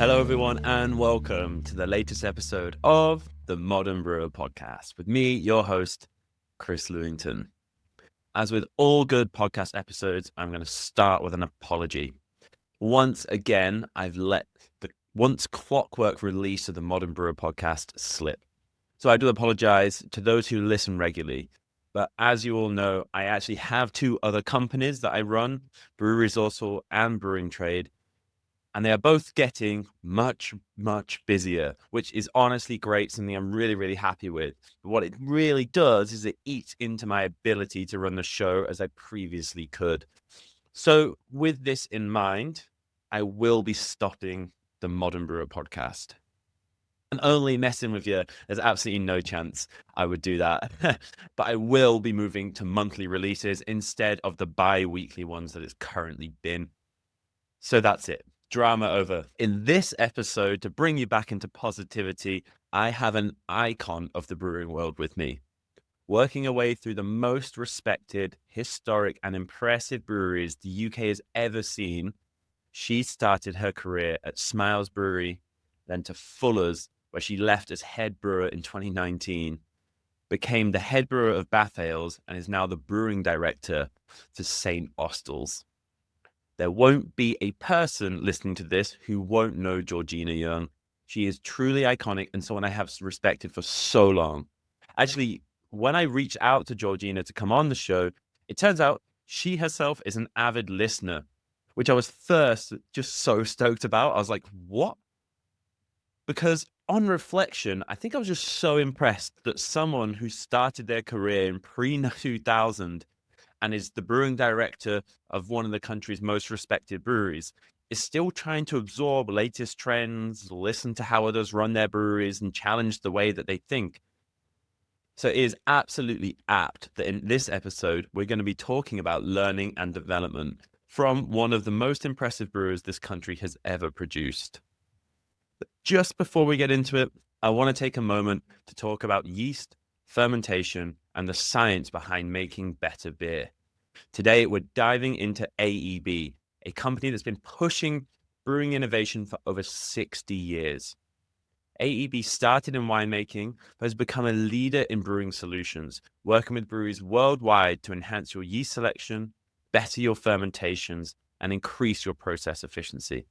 Hello, everyone, and welcome to the latest episode of the Modern Brewer podcast with me, your host, Chris Lewington. As with all good podcast episodes, I'm going to start with an apology. Once again, I've let the once clockwork release of the Modern Brewer podcast slip. So I do apologize to those who listen regularly. But as you all know, I actually have two other companies that I run, Brew Resourceful and Brewing Trade. And they are both getting much, much busier, which is honestly great, something I'm really, really happy with. But what it really does is it eats into my ability to run the show as I previously could. So with this in mind, I will be stopping the Modern Brewer podcast. And only messing with you, there's absolutely no chance I would do that. But I will be moving to monthly releases instead of the bi-weekly ones that it's currently been. So that's it. Drama over. In this episode, to bring you back into positivity, I have an icon of the brewing world with me. Working her way through the most respected, historic, and impressive breweries the UK has ever seen, she started her career at Smiles Brewery, then to Fuller's, where she left as head brewer in 2019, became the head brewer of Bath Ales, and is now the brewing director to St. Austell's. There won't be a person listening to this who won't know Georgina Young. She is truly iconic and someone I have respected for so long. Actually, when I reached out to Georgina to come on the show, it turns out she herself is an avid listener, which I was first just so stoked about. I was like, what? Because on reflection, I think I was just so impressed that someone who started their career in pre-2000 and is the brewing director of one of the country's most respected breweries, is still trying to absorb latest trends, listen to how others run their breweries, and challenge the way that they think. So it is absolutely apt that in this episode, we're going to be talking about learning and development from one of the most impressive brewers this country has ever produced. But just before we get into it, I want to take a moment to talk about yeast, fermentation, and the science behind making better beer. Today, we're diving into AEB, a company that's been pushing brewing innovation for over 60 years. AEB started in winemaking, but has become a leader in brewing solutions, working with breweries worldwide to enhance your yeast selection, better your fermentations, and increase your process efficiency.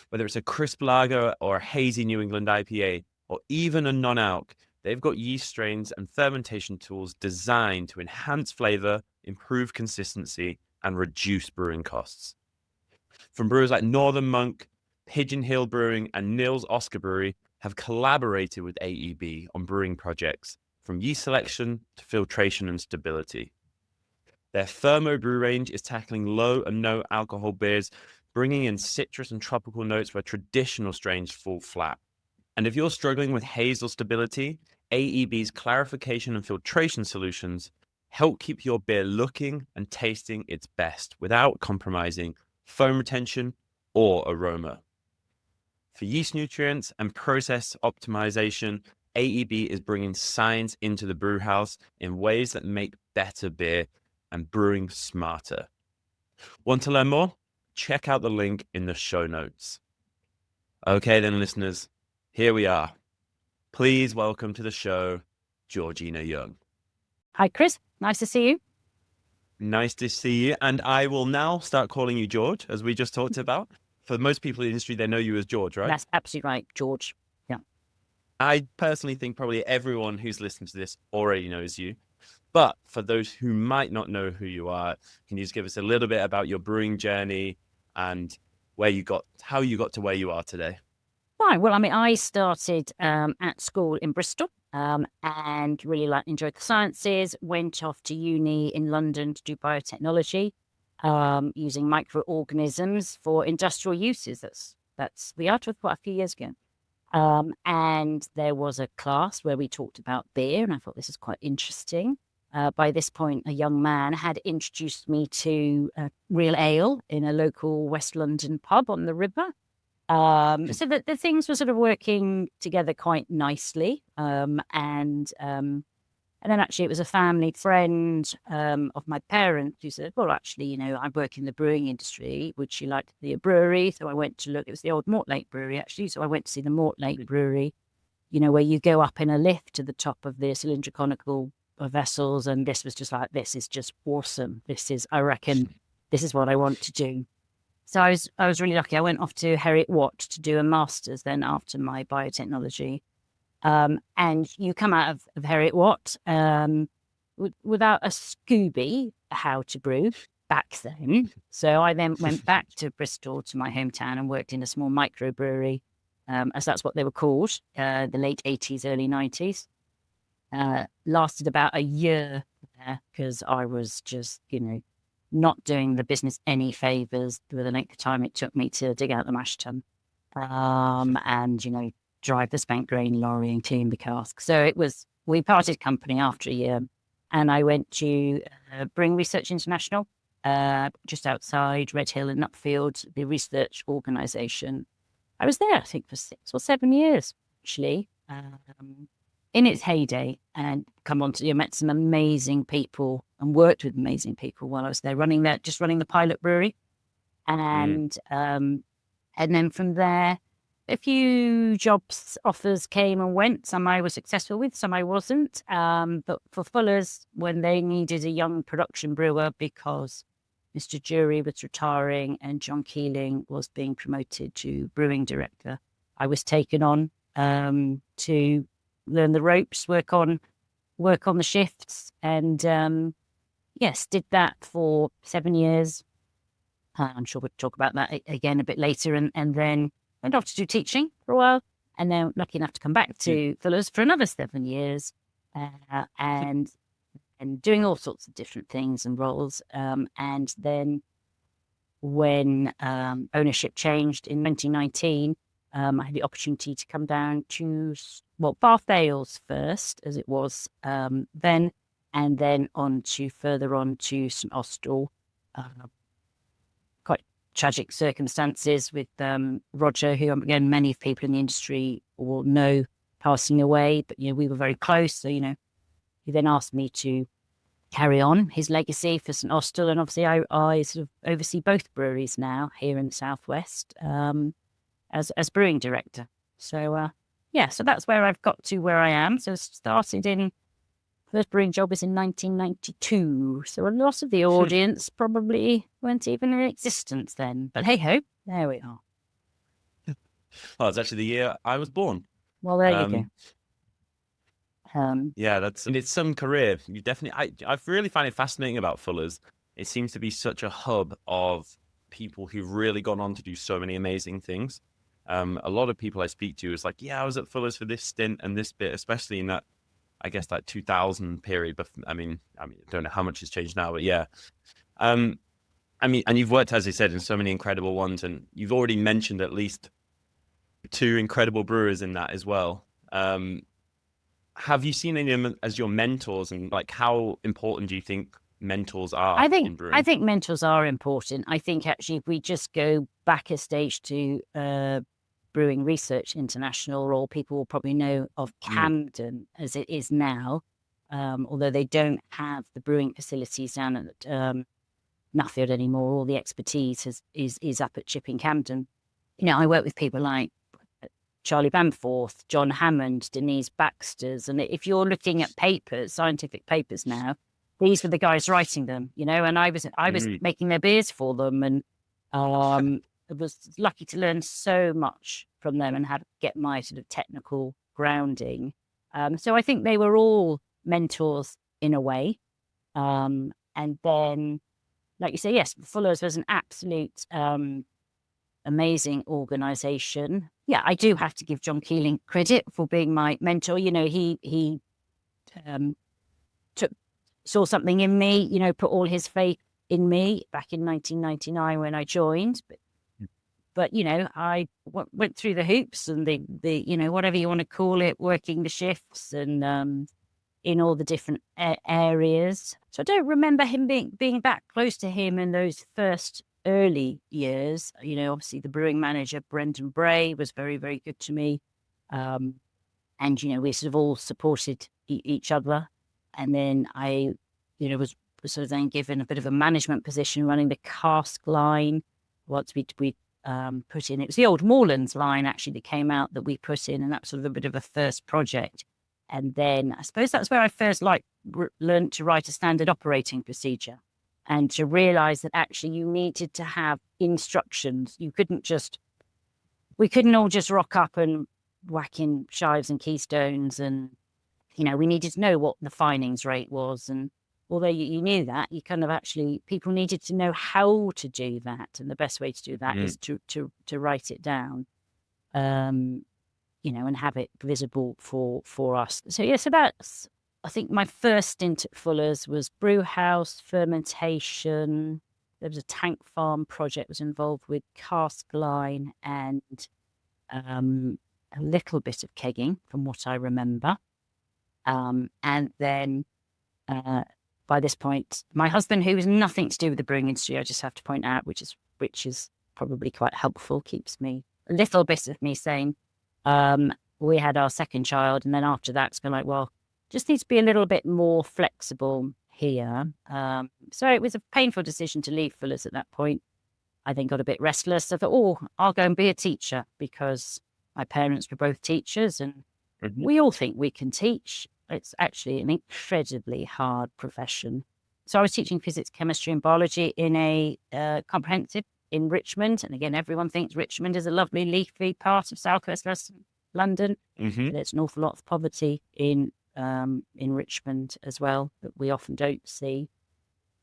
Whether it's a crisp lager or a hazy New England IPA, or even a non-alc, they've got yeast strains and fermentation tools designed to enhance flavor, improve consistency, and reduce brewing costs. From brewers like Northern Monk, Pigeon Hill Brewing, and Nils Oskar Brewery have collaborated with AEB on brewing projects, from yeast selection to filtration and stability. Their Thermo brew range is tackling low and no alcohol beers, bringing in citrus and tropical notes where traditional strains fall flat. And if you're struggling with haze or stability, AEB's clarification and filtration solutions help keep your beer looking and tasting its best without compromising foam retention or aroma. For yeast nutrients and process optimization, AEB is bringing science into the brew house in ways that make better beer and brewing smarter. Want to learn more? Check out the link in the show notes. Okay then, listeners, here we are. Please welcome to the show, Georgina Young. Hi, Chris. Nice to see you. Nice to see you. And I will now start calling you George, as we just talked about. For most people in the industry, they know you as George, right? That's absolutely right, George. Yeah. I personally think probably everyone who's listened to this already knows you. But for those who might not know who you are, can you just give us a little bit about your brewing journey and how you got to where you are today? Fine. Well, I started at school in Bristol and really enjoyed the sciences, went off to uni in London to do biotechnology using microorganisms for industrial uses. That's the art of quite a few years ago. And there was a class where we talked about beer, and I thought this is quite interesting. By this point, a young man had introduced me to real ale in a local West London pub on the river. So that the things were sort of working together quite nicely. And And then actually it was a family friend of my parents who said, well, actually, I work in the brewing industry. Would you like to see a brewery? So I went to look. It was the old Mortlake Brewery, actually. So I went to see the Mortlake Brewery, where you go up in a lift to the top of the cylindrical vessels. And this was just like, this is just awesome. I reckon, this is what I want to do. So I was really lucky. I went off to Heriot Watt to do a master's then after my biotechnology. And you come out of Heriot Watt without a Scooby how to brew back then. So I then went back to Bristol, to my hometown, and worked in a small microbrewery, as that's what they were called, the late 80s, early 90s. Lasted about a year there because I was just, not doing the business any favours with the length of time it took me to dig out the mash tun. And, drive the spent grain lorry and clean the cask. So we parted company after a year, and I went to Brewing Research International, just outside Redhill in Nutfield, the research organisation. I was there, I think, for 6 or 7 years, actually, in its heyday, and met some amazing people and worked with amazing people while I was there, just running the pilot brewery. And then from there, a few jobs offers came and went. Some I was successful with, some I wasn't. But for Fuller's, when they needed a young production brewer because Mr. Jury was retiring and John Keeling was being promoted to Brewing Director, I was taken on to learn the ropes, work on the shifts, and did that for 7 years. I'm sure we'll talk about that again a bit later, and then went off to do teaching for a while, and then lucky enough to come back to Fuller's for another 7 years, and doing all sorts of different things and roles. And then when ownership changed in 2019, I had the opportunity to come down to, Bath Ales first, as it was then, and then further on to St Austell. Quite tragic circumstances with Roger, who, again, many people in the industry will know, passing away. But, we were very close. So, he then asked me to carry on his legacy for St Austell. And obviously I sort of oversee both breweries now here in the Southwest as Brewing Director. So, so that's where I've got to where I am. So first brewing job was in 1992. So a lot of the audience probably weren't even in existence then. But hey ho, there we are. Oh, it's actually the year I was born. Well, there you go. It's some career. You definitely, I really find it fascinating about Fuller's. It seems to be such a hub of people who've really gone on to do so many amazing things. A lot of people I speak to is like, yeah, I was at Fuller's for this stint and this bit, especially in that, I guess, that 2000 period. But I mean, I don't know how much has changed now, but yeah. And you've worked, as I said, in so many incredible ones, and you've already mentioned at least 2 incredible brewers in that as well. Have you seen any of them as your mentors, and like how important do you think mentors are in brewing? I think mentors are important. I think actually if we just go back a stage to Brewing Research International, or people will probably know of Camden as it is now, although they don't have the brewing facilities down at Nuffield anymore. All the expertise is up at Chipping Camden. I work with people like Charlie Bamforth, John Hammond, Denise Baxter's, and if you're looking at papers, scientific papers now, these were the guys writing them, and I was making their beers for them, and I was lucky to learn so much from them and get my sort of technical grounding. So I think they were all mentors in a way. And then, like you say, yes, Fuller's was an absolute amazing organisation. Yeah, I do have to give John Keeling credit for being my mentor. He saw something in me, put all his faith in me back in 1999 when I joined. But I went through the hoops and the whatever you want to call it, working the shifts and in all the different areas. So I don't remember him being that close to him in those first early years. Obviously the brewing manager, Brendan Bray, was very, very good to me. And, we sort of all supported each other. And then I, was sort of then given a bit of a management position running the cask line. Once we put in, it was the old Morelands line actually that came out that we put in, and that was sort of a bit of a first project. And then I suppose that's where I first learned to write a standard operating procedure and to realize that actually you needed to have instructions. We couldn't all just rock up and whack in shives and keystones, and we needed to know what the finings rate was. And although you knew that, you kind of actually, people needed to know how to do that, and the best way to do that is to write it down, and have it visible for us. So so that's, I think, my first stint at Fuller's was brew house, fermentation. There was a tank farm project was involved with cask line and a little bit of kegging from what I remember. And then by this point, my husband, who has nothing to do with the brewing industry, I just have to point out, which is probably quite helpful, keeps a little bit of me sane. We had our second child, and then after that, it's been like, well, just needs to be a little bit more flexible here. So it was a painful decision to leave Fuller's at that point. I then got a bit restless. I thought, I'll go and be a teacher, because my parents were both teachers, and we all think we can teach. It's actually an incredibly hard profession. So I was teaching physics, chemistry, and biology in a comprehensive in Richmond. And again, everyone thinks Richmond is a lovely, leafy part of southwest London. But there's an awful lot of poverty in Richmond as well that we often don't see.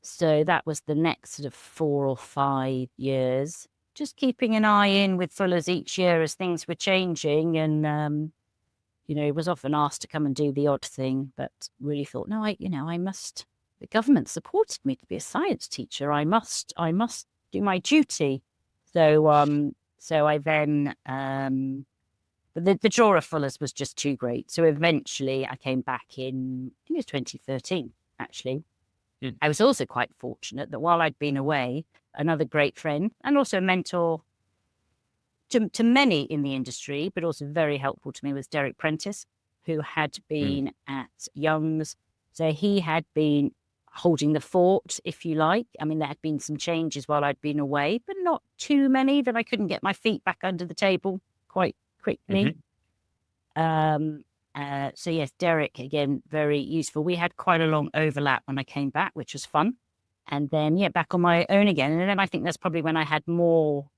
So that was the next sort of 4 or 5 years, just keeping an eye in with Fuller's each year as things were changing. And was often asked to come and do the odd thing, but really thought, no, I must. The government supported me to be a science teacher. I must do my duty. So I then, but the draw of Fuller's was just too great. So eventually I came back in, I think it was 2013, actually. I was also quite fortunate that while I'd been away, another great friend and also a mentor to many in the industry, but also very helpful to me, was Derek Prentice, who had been at Young's. So he had been holding the fort, if you like. I mean, there had been some changes while I'd been away, but not too many that I couldn't get my feet back under the table quite quickly. So yes, Derek, again, very useful. We had quite a long overlap when I came back, which was fun. And then, back on my own again. And then I think that's probably when I had more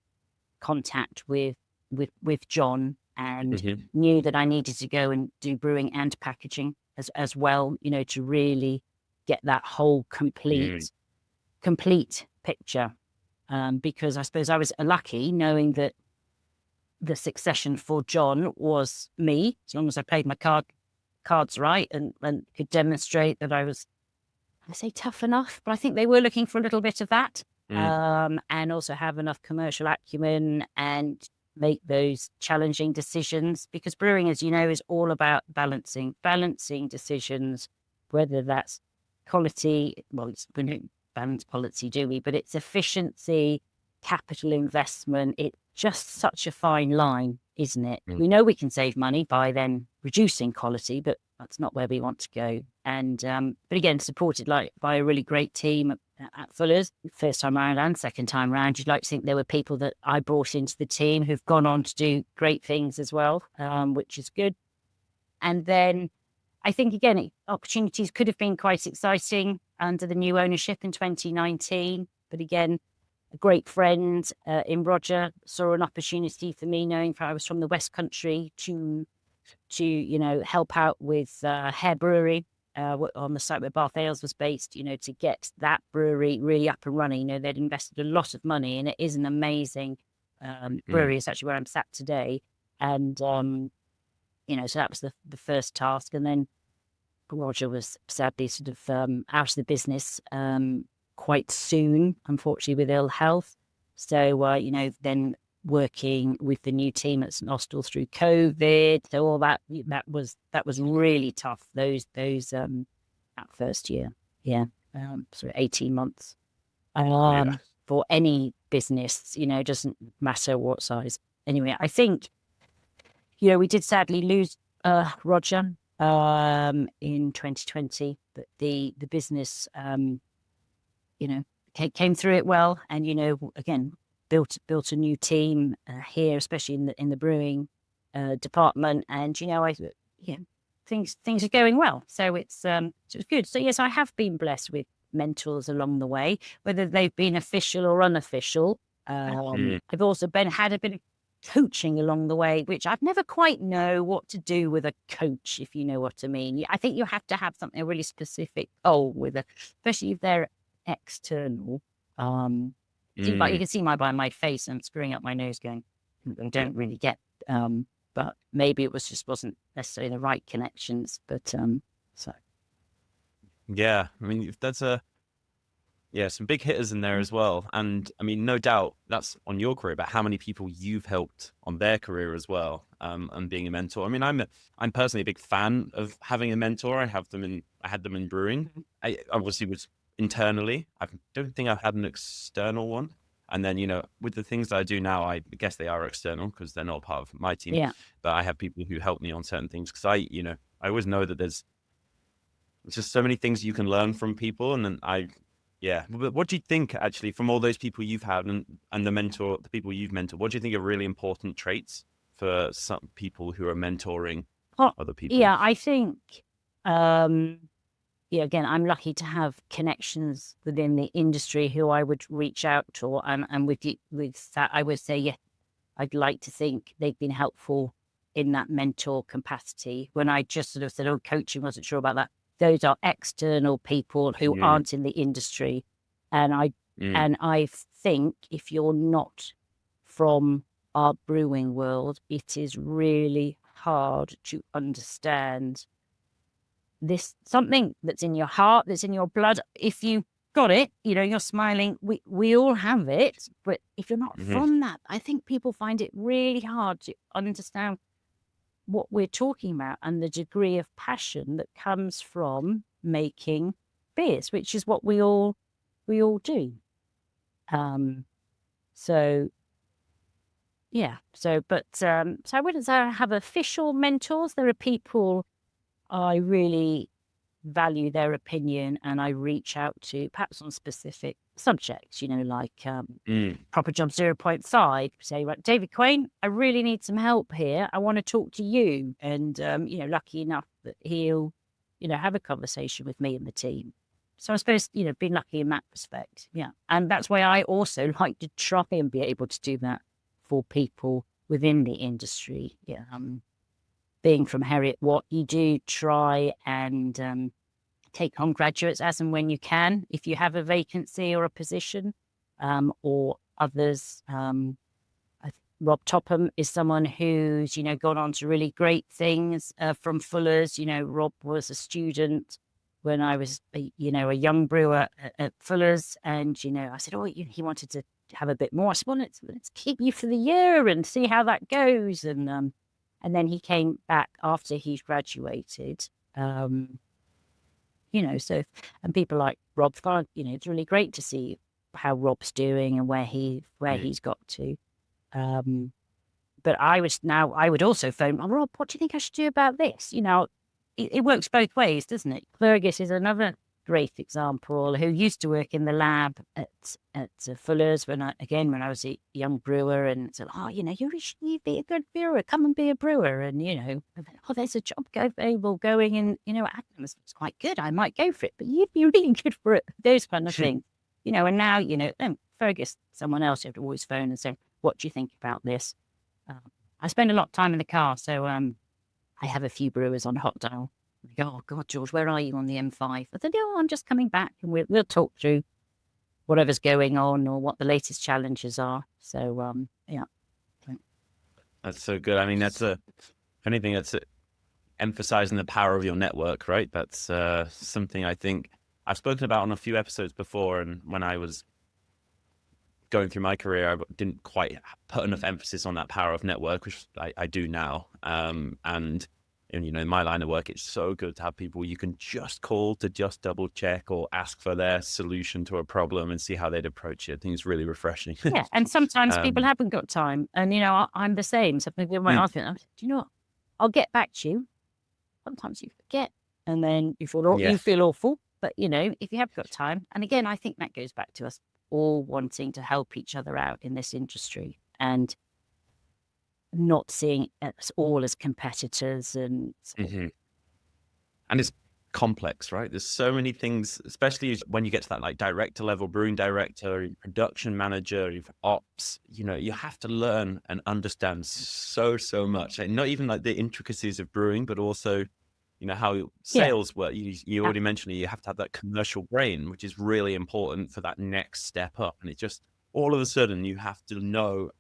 contact with John, and knew that I needed to go and do brewing and packaging as well, to really get that whole complete picture. Because I suppose I was lucky knowing that the succession for John was me, as long as I played my cards right and could demonstrate that I was, I say tough enough, but I think they were looking for a little bit of that. And also have enough commercial acumen and make those challenging decisions, because brewing, as you know, is all about balancing decisions, whether that's quality, we don't balance quality, do we? But it's efficiency, capital investment. It's just such a fine line, isn't it? We know we can save money by then reducing quality, but that's not where we want to go. And but again, supported by a really great team at Fuller's, first time round and second time round. You'd like to think there were people that I brought into the team who've gone on to do great things as well, which is good. And then I think, again, opportunities could have been quite exciting under the new ownership in 2019. But again, a great friend in Roger saw an opportunity for me, knowing I was from the West Country, to help out with Hare Brewery on the site where Bath Ales was based, to get that brewery really up and running. They'd invested a lot of money, and it is an amazing brewery. It's actually where I'm sat today. And, so that was the first task. And then Roger was sadly sort of out of the business quite soon, unfortunately, with ill health. So, then working with the new team at St Austell through COVID, so all that was really tough. Those that first year, sort of 18 months for any business, doesn't matter what size. Anyway, I think we did sadly lose Roger in 2020, but the business, came through it well, and again built a new team here, especially in the brewing department, and things are going well, so it's good. So yes, I have been blessed with mentors along the way, whether they've been official or unofficial. I've also had a bit of coaching along the way, which I've never quite know what to do with a coach, if you know what I mean. I think you have to have something really specific with especially if they're external. But you can see by my face, I'm screwing up my nose going, I don't really get, but maybe it wasn't necessarily the right connections, but so. Yeah, I mean, that's some big hitters in there as well. And I mean, no doubt that's on your career, but how many people you've helped on their career as well, and being a mentor. I mean, I'm personally a big fan of having a mentor. I had them in brewing. I obviously was internally. I don't think I've had an external one. And then, with the things that I do now, I guess they are external because they're not part of my team. Yeah. But I have people who help me on certain things because I always know that there's just so many things you can learn from people. And then but what do you think, actually, from all those people you've had and the people you've mentored, what do you think are really important traits for some people who are mentoring other people? Yeah, I think, again, I'm lucky to have connections within the industry who I would reach out to. And with that, I would say, yeah, I'd like to think they've been helpful in that mentor capacity. When I just sort of said, coaching, wasn't sure about that. Those are external people who aren't in the industry. And I think if you're not from our brewing world, it is really hard to understand this, something that's in your heart, that's in your blood. If you got it, you're smiling. We all have it. But if you're not from that, I think people find it really hard to understand what we're talking about and the degree of passion that comes from making beers, which is what we all do. So I wouldn't say I have official mentors. There are people I really value their opinion and I reach out to, perhaps on specific subjects, like Proper Job 0.5, say, right, David Quain, I really need some help here. I want to talk to you. And, lucky enough that he'll, have a conversation with me and the team. So I suppose, being lucky in that respect. Yeah. And that's why I also like to try and be able to do that for people within the industry. Yeah. Being from Heriot Watt, you do try and take on graduates as and when you can, if you have a vacancy or a position, or others. Rob Topham is someone who's, gone on to really great things from Fuller's. Rob was a student when I was, a young brewer at Fuller's, and, I said, he wanted to have a bit more. I said, well, let's keep you for the year and see how that goes. And then he came back after he's graduated, and people like Rob, it's really great to see how Rob's doing and where he's got to. But I would also phone, Rob, what do you think I should do about this? It works both ways, doesn't it? Fergus is another great example who used to work in the lab at Fuller's when I was a young brewer, and said, you'd be a good brewer, come and be a brewer. And, there's a job available going in, Adams. It's quite good. I might go for it, but you'd be really good for it. Those kind of things, and now, Fergus, someone else you have to always phone and say, what do you think about this? I spend a lot of time in the car. So, I have a few brewers on hot dial. They go, oh God, George, where are you on the M5? I said, I'm just coming back, and we'll talk through whatever's going on or what the latest challenges are. So, yeah. That's so good. I mean, that's anything that's emphasizing the power of your network, right? That's something I think I've spoken about on a few episodes before. And when I was going through my career, I didn't quite put enough emphasis on that power of network, which I do now. And in my line of work, it's so good to have people you can just call to just double check or ask for their solution to a problem and see how they'd approach it. I think it's really refreshing. Yeah, and sometimes people haven't got time, and I'm the same. So people might ask me, do you know what? I'll get back to you. sometimes you forget, and then you Yeah. feel awful. But if you have got time, and again, I think that goes back to us all wanting to help each other out in this industry and not seeing us all as competitors and Mhm. And it's complex, right? There's so many things, especially when you get to that like director level, brewing director, production manager, you've ops, you have to learn and understand so much. And not even like the intricacies of brewing, but also, how yeah, sales work. You already mentioned it, you have to have that commercial brain, which is really important for that next step up. And it just all of a sudden you have to know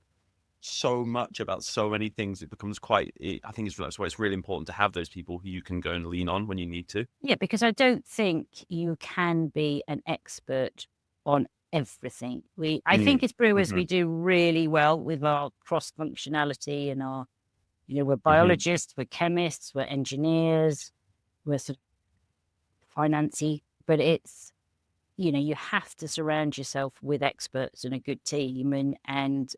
so much about so many things. It becomes I think that's why it's really important to have those people who you can go and lean on when you need to. yeah, because I don't think you can be an expert on everything. I think Mm. as brewers, Hmm. we do really well with our cross functionality and our, we're Hmm. biologists, we're chemists, we're engineers, we're sort of financy, but it's, you have to surround yourself with experts and a good team. And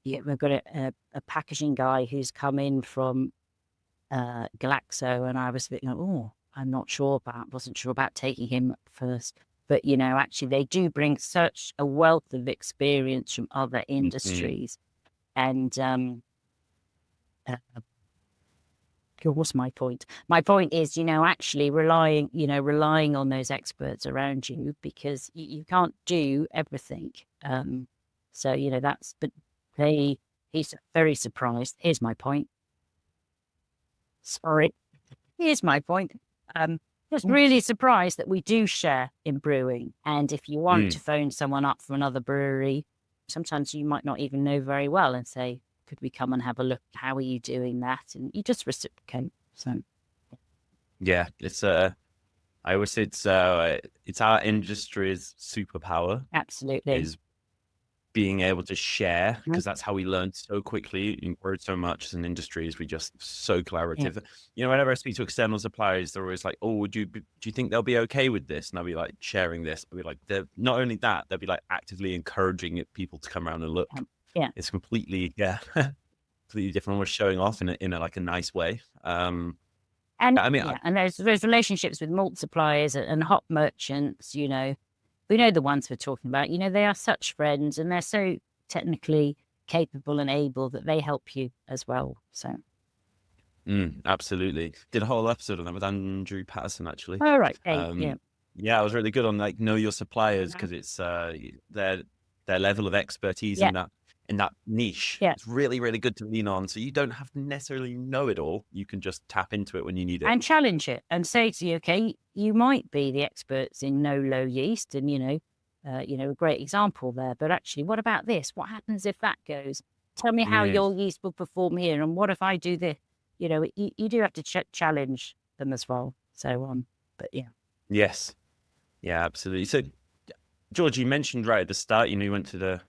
yeah, we've got a packaging guy who's come in from Glaxo, and I was thinking, oh, wasn't sure about taking him first. But, actually, they do bring such a wealth of experience from other Hmm. industries. And uh, what's my point? My point is, actually relying on those experts around you, because you can't do everything. So, but he's very surprised. Here's my point. Sorry. Here's my point. Just really surprised that we do share in brewing. And if you want to Mm. phone someone up from another brewery, sometimes you might not even know very well and say, could we come and have a look? How are you doing that? And you just reciprocate. So, Yeah, I always say it's our industry's superpower absolutely. is being able to share, Mhm. because that's how we learn so quickly and grow so much as an industry. Is we just so Yeah. collaborative. Whenever I speak to external suppliers, they're always like, "Oh, do you think they'll be okay with this?" And I'll be like sharing this. I'll be like, they're not only that, they'll be like actively encouraging people to come around and look. Yeah. It's completely completely different. We're showing off in a like a nice way. And I mean, yeah, and those relationships with malt suppliers and hop merchants, we know the ones we're talking about. They are such friends, and they're so technically capable and able that they help you as well. So, absolutely. Did a whole episode on that with Andrew Patterson, actually. all right, hey, yeah. Um, yeah, I was really good on like know your suppliers, Mhm. because it's their level of expertise Yeah, in that niche. yeah. It's really, really good to lean on. So you don't have to necessarily know it all. You can just tap into it when you need it. And challenge it and say to you, okay, you might be the experts in no low yeast, and a great example there. But actually, what about this? What happens if that goes? Tell me how Mm, your yeast will perform here, and what if I do this? You do have to challenge them as well. So, but yeah. yes. Yeah, absolutely. So George, you mentioned right at the start, you went to the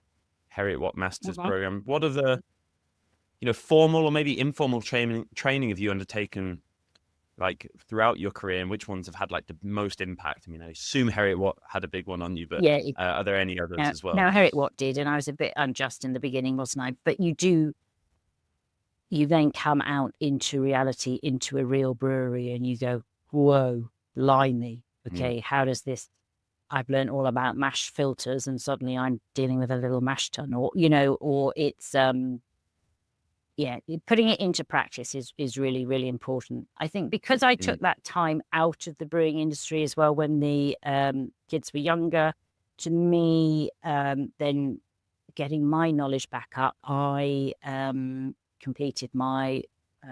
Heriot Watt Masters Mhm. program. What are the, formal or maybe informal training have you undertaken like throughout your career, and which ones have had like the most impact? I mean, I assume Heriot Watt had a big one on you, but Yeah, are there any others as well? now Herrick Watt did, and I was a bit unjust in the beginning, wasn't I? But you then come out into reality, into a real brewery, and you go, whoa, blimey. Mm, Okay, how does this? I've learned all about mash filters, and suddenly I'm dealing with a little mash tun, or it's yeah, putting it into practice is really, really important. I think because I mm, took that time out of the brewing industry as well when the kids were younger, to me, then getting my knowledge back up, I completed my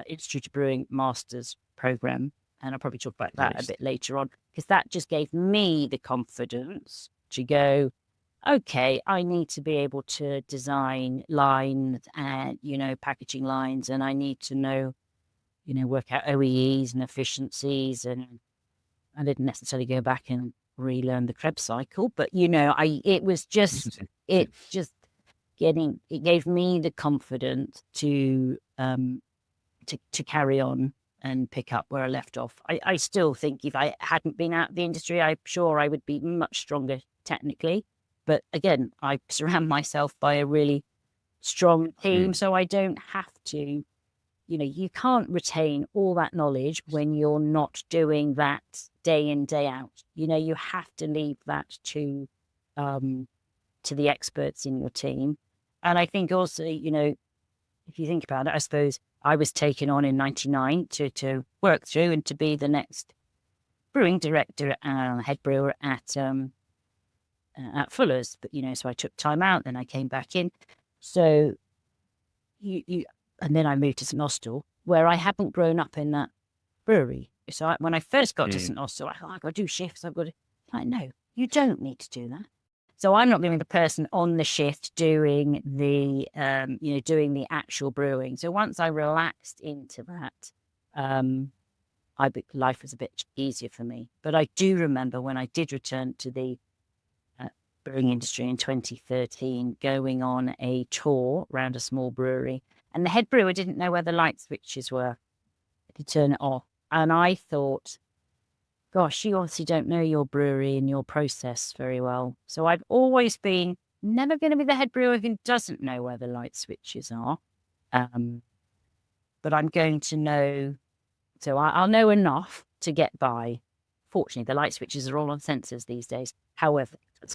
Institute of Brewing Masters program, and I'll probably talk about that a nice. bit later on, because that just gave me the confidence to go, okay, I need to be able to design lines and, packaging lines, and I need to know, work out OEEs and efficiencies. And I didn't necessarily go back and relearn the Krebs cycle, but, it just it gave me the confidence to carry on and pick up where I left off. I still think if I hadn't been out of the industry, I'm sure I would be much stronger technically. But again, I surround myself by a really strong team, Mm, so I don't have to, you can't retain all that knowledge when you're not doing that day in, day out. You have to leave that to the experts in your team. And I think also, if you think about it, I suppose I was taken on in 99 to work through and to be the next brewing director and head brewer at Fuller's. But, so I took time out, then I came back in. So and then I moved to St Austell, where I hadn't grown up in that brewery. So when I first got to St Austell, I thought, I've got to do shifts. I've got to, like, no, you don't need to do that. So I'm not going to be the person on the shift doing the, doing the actual brewing. So once I relaxed into that, life was a bit easier for me. But I do remember when I did return to the brewing industry in 2013, going on a tour around a small brewery, and the head brewer didn't know where the light switches were to turn it off. And I thought, gosh, you obviously don't know your brewery and your process very well. So I've always been never going to be the head brewer who doesn't know where the light switches are. But I'm going to know, so I'll know enough to get by. Fortunately, the light switches are all on sensors these days. However, that's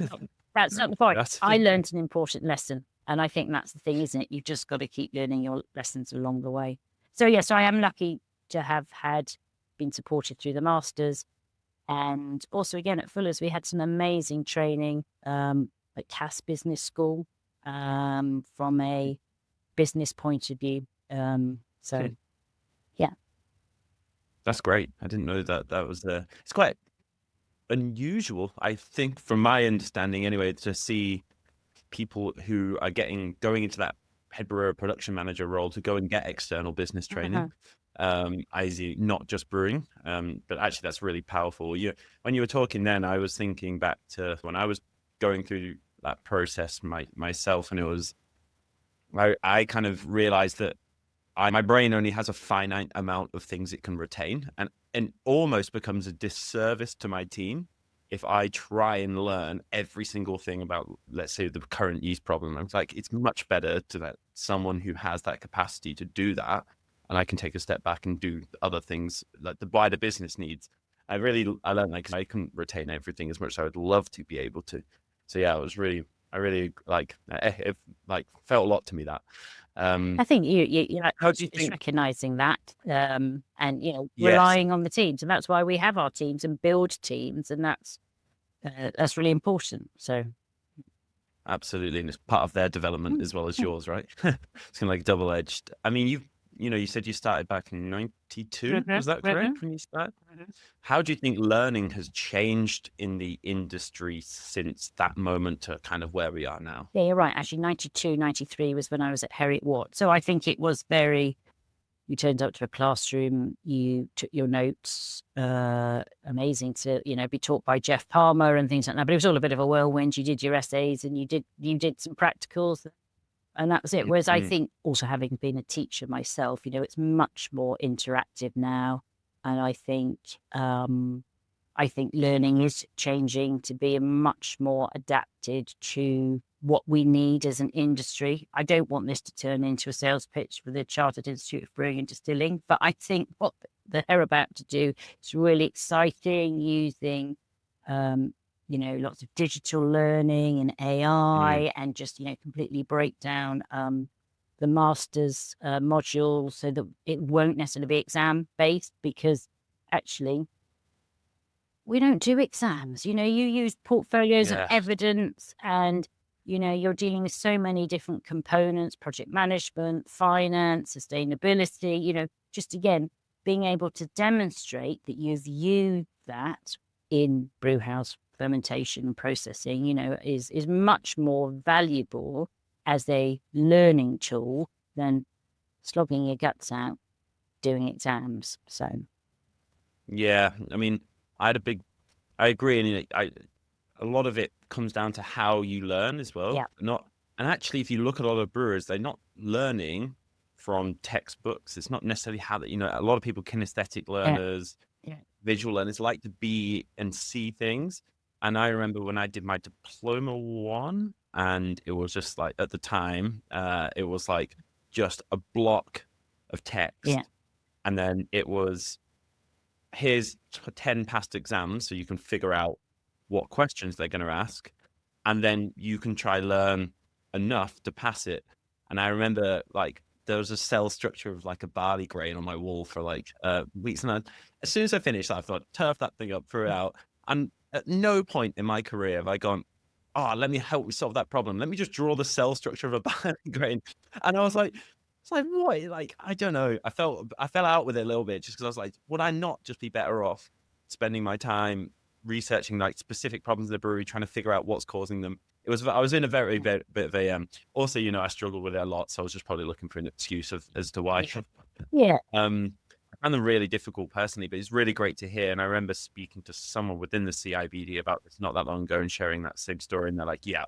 not the point. I learned an important lesson. And I think that's the thing, isn't it? You've just got to keep learning your lessons along the way. So, yes, I am lucky to have been supported through the Masters. And also, again, at Fuller's, we had some amazing training at Cass Business School from a business point of view. Yeah. That's great. I didn't know that was it's quite unusual, I think, from my understanding anyway, to see people who are going into that head brewer production manager role to go and get external business training. Not just brewing, but actually that's really powerful. When you were talking then, I was thinking back to when I was going through that process myself, and it was, I kind of realized that my brain only has a finite amount of things it can retain, and almost becomes a disservice to my team if I try and learn every single thing about, let's say, the current yeast problem. I was like, it's much better to let someone who has that capacity to do that, and I can take a step back and do other things like the wider business needs. I learned like I couldn't retain everything as much as I would love to be able to. So yeah, I really it felt a lot to me, that. I think you How do you just think? recognizing that, and Yes. relying on the teams, and that's why we have our teams and build teams, and that's really important. So Absolutely, and it's part of their development as well as yours, right? It's kind of like double-edged. I mean, you said you started back in 92. Was that correct when you started? How do you think learning has changed in the industry since that moment to kind of where we are now? Yeah, you're right. Actually, 92, 93 was when I was at Heriot Watt. So I think it was you turned up to a classroom, you took your notes, amazing to, be taught by Jeff Palmer and things like that. But it was all a bit of a whirlwind. You did your essays and you did some practicals, and that was it. Whereas I think also, having been a teacher myself, it's much more interactive now. And I think learning is changing to be much more adapted to what we need as an industry. I don't want this to turn into a sales pitch for the Chartered Institute of Brewing and Distilling, but I think what they're about to do is really exciting, using lots of digital learning and AI, and just completely break down the master's module so that it won't necessarily be exam based, because actually we don't do exams. You use portfolios of evidence, and you're dealing with so many different components: project management, finance, sustainability. Just again, being able to demonstrate that you've used that in brewhouse fermentation and processing, is much more valuable as a learning tool than slogging your guts out doing exams. So Yeah, I mean, I agree, and a lot of it comes down to how you learn as well. Yeah. And actually, if you look at a lot of brewers, they're not learning from textbooks. It's not necessarily how that, a lot of people, kinesthetic learners, visual learners, like to be and see things. And I remember when I did my diploma 1, and it was just like, at the time, it was like just a block of text. Yeah. And then it was, here's 10 past exams so you can figure out what questions they're going to ask. And then you can try learn enough to pass it. And I remember like there was a cell structure of like a barley grain on my wall for like weeks. And as soon as I finished that, I thought, turf that thing up, threw it out. And at no point in my career have I gone, oh, let me help you solve that problem. Let me just draw the cell structure of a barley grain. And I was like, it's like, what? Like, I don't know. I fell out with it a little bit just because I was like, would I not just be better off spending my time researching like specific problems in the brewery, trying to figure out what's causing them? I was in a very bit of a also, you know, I struggled with it a lot, so I was just probably looking for an excuse as to why. Yeah. I found them really difficult personally, but it's really great to hear. And I remember speaking to someone within the CIBD about this not that long ago and sharing that same story. And they're like, yeah,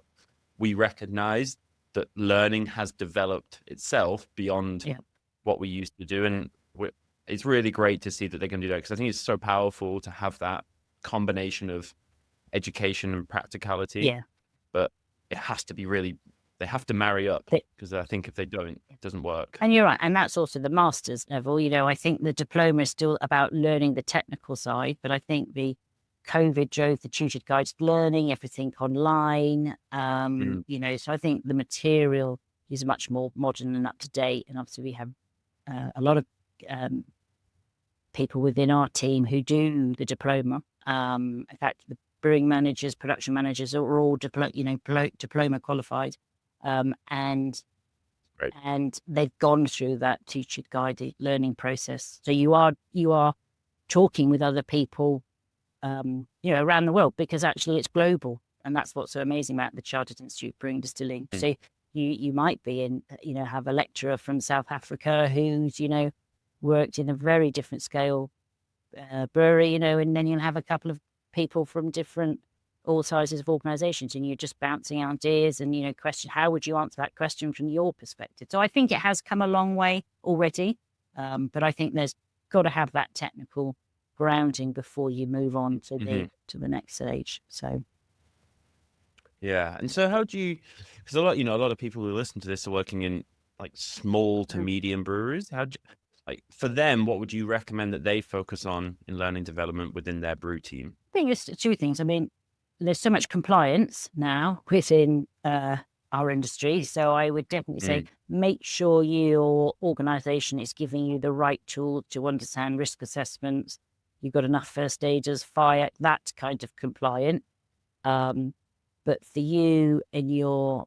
we recognize that learning has developed itself beyond what we used to do. And it's really great to see that they can do that, because I think it's so powerful to have that combination of education and practicality. Yeah. But it has to be really, they have to marry up, because I think if they don't, it doesn't work. And you're right. And that's also the master's level. You know, I think the diploma is still about learning the technical side, but I think the COVID drove the tutored guided learning, everything online. You know, so I think the material is much more modern and up to date. And obviously we have a lot of people within our team who do the diploma. In fact, the brewing managers, production managers are all diploma qualified. And they've gone through that tutored guided learning process. So you are talking with other people, you know, around the world, because actually it's global, and that's what's so amazing about the Chartered Institute of Brewing Distilling. So you might be in, you know, have a lecturer from South Africa who's, you know, worked in a very different scale brewery, you know, and then you'll have a couple of people from different all sizes of organizations, and you're just bouncing ideas and, you know, question, how would you answer that question from your perspective? So I think it has come a long way already, but I think there's got to have that technical grounding before you move on to the next stage. So yeah. And so how do you, because a lot of people who listen to this are working in like small to medium breweries. Like for them, what would you recommend that they focus on in learning development within their brew team? I think it's two things. I mean, there's so much compliance now within our industry. So I would definitely say, make sure your organization is giving you the right tool to understand risk assessments. You've got enough first aiders, fire, that kind of compliant. But for you in your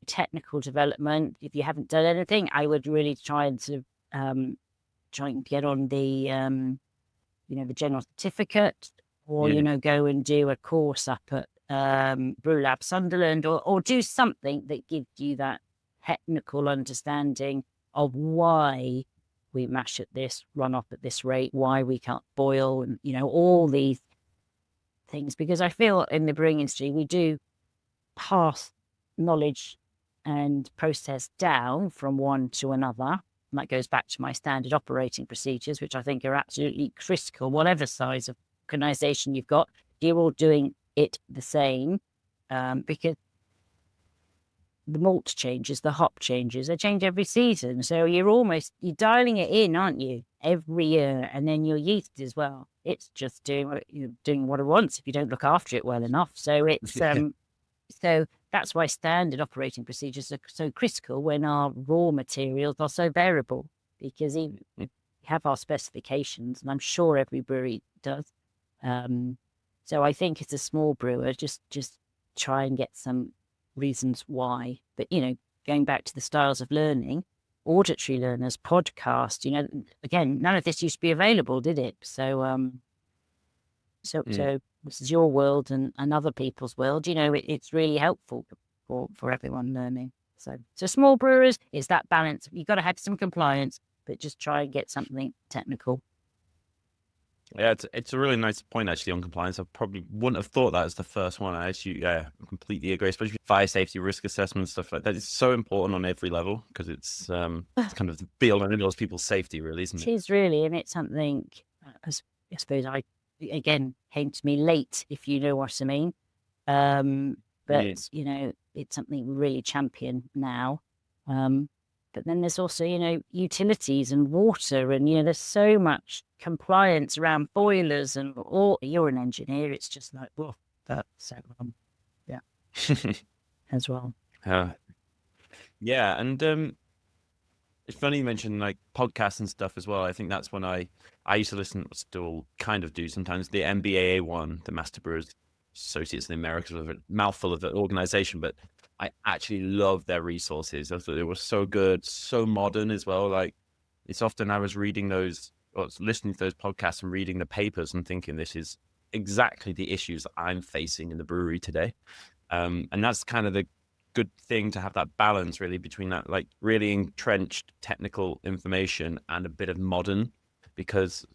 technical development, if you haven't done anything, I would really try and sort of try and get on the, you know, the general certificate, or, you know, go and do a course up at Brew Lab Sunderland, or do something that gives you that technical understanding of why we mash at this, run off at this rate, why we can't boil, and, you know, all these things. Because I feel in the brewing industry, we do pass knowledge and process down from one to another. And that goes back to my standard operating procedures, which I think are absolutely critical, whatever size of organization you've got. You're all doing it the same, because the malt changes, the hop changes, they change every season. So you're dialing it in, aren't you, every year? And then your yeast as well. It's just doing what it wants if you don't look after it well enough. So it's so that's why standard operating procedures are so critical when our raw materials are so variable, because we have our specifications, and I'm sure every brewery does. So I think as a small brewer, just try and get some reasons why. But, you know, going back to the styles of learning, auditory learners, podcast, you know, again, none of this used to be available, did it? So, so this is your world and other people's world. You know, it's really helpful for everyone learning. So small brewers, is that balance. You've got to have some compliance, but just try and get something technical. Yeah, it's a really nice point actually on compliance. I probably wouldn't have thought that as the first one. I actually completely agree, especially fire safety, risk assessment, stuff like that. It's so important on every level, because it's kind of the be all and end all of people's safety, really, isn't it? It is really, and it's something, I suppose, again, came to me late, if you know what I mean. But you know, it's something we really champion now. but then there's also, utilities and water, and, there's so much compliance around boilers and all. You're an engineer. It's just like, whoa, that's so, yeah, as well. Yeah. And it's funny you mentioned like podcasts and stuff as well. I think that's when I used to listen, still kind of do sometimes, the MBAA one, the Master Brewers Associates in America, of a mouthful of an organization, but I actually love their resources. I thought they were so good, so modern as well. Like, it's often I was reading those or listening to those podcasts and reading the papers and thinking this is exactly the issues that I'm facing in the brewery today. And that's kind of the good thing, to have that balance really between that like really entrenched technical information and a bit of modern, because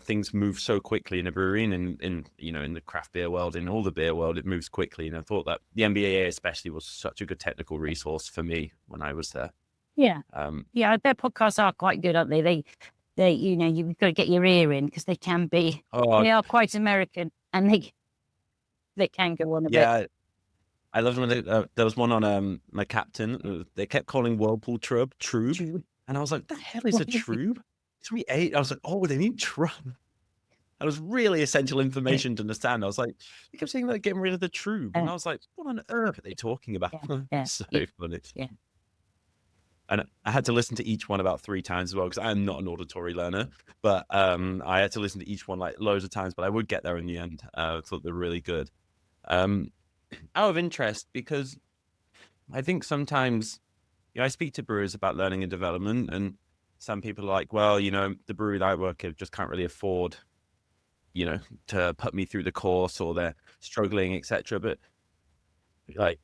things move so quickly in a brewery, and in the craft beer world, in all the beer world, it moves quickly. And I thought that the MBAA especially was such a good technical resource for me when I was there. Yeah. Their podcasts are quite good, aren't they? They you've got to get your ear in, because they can be, they are quite American, and they can go on a bit. I loved when there was one on my captain. They kept calling Whirlpool Trub Trube, and I was like, "The hell is a Trube?" 3.8. I was like, "Oh, they mean Trub." That was really essential information to understand. I was like, "You kept saying like getting rid of the Trube," and I was like, "What on earth are they talking about?" So funny. Yeah. And I had to listen to each one about 3 times as well, because I'm not an auditory learner. But I had to listen to each one like loads of times, but I would get there in the end. I thought they're really good. Out of interest, because I think sometimes I speak to brewers about learning and development, and some people are like, well, the brewery that I work at just can't really afford, to put me through the course, or they're struggling, etc. But like,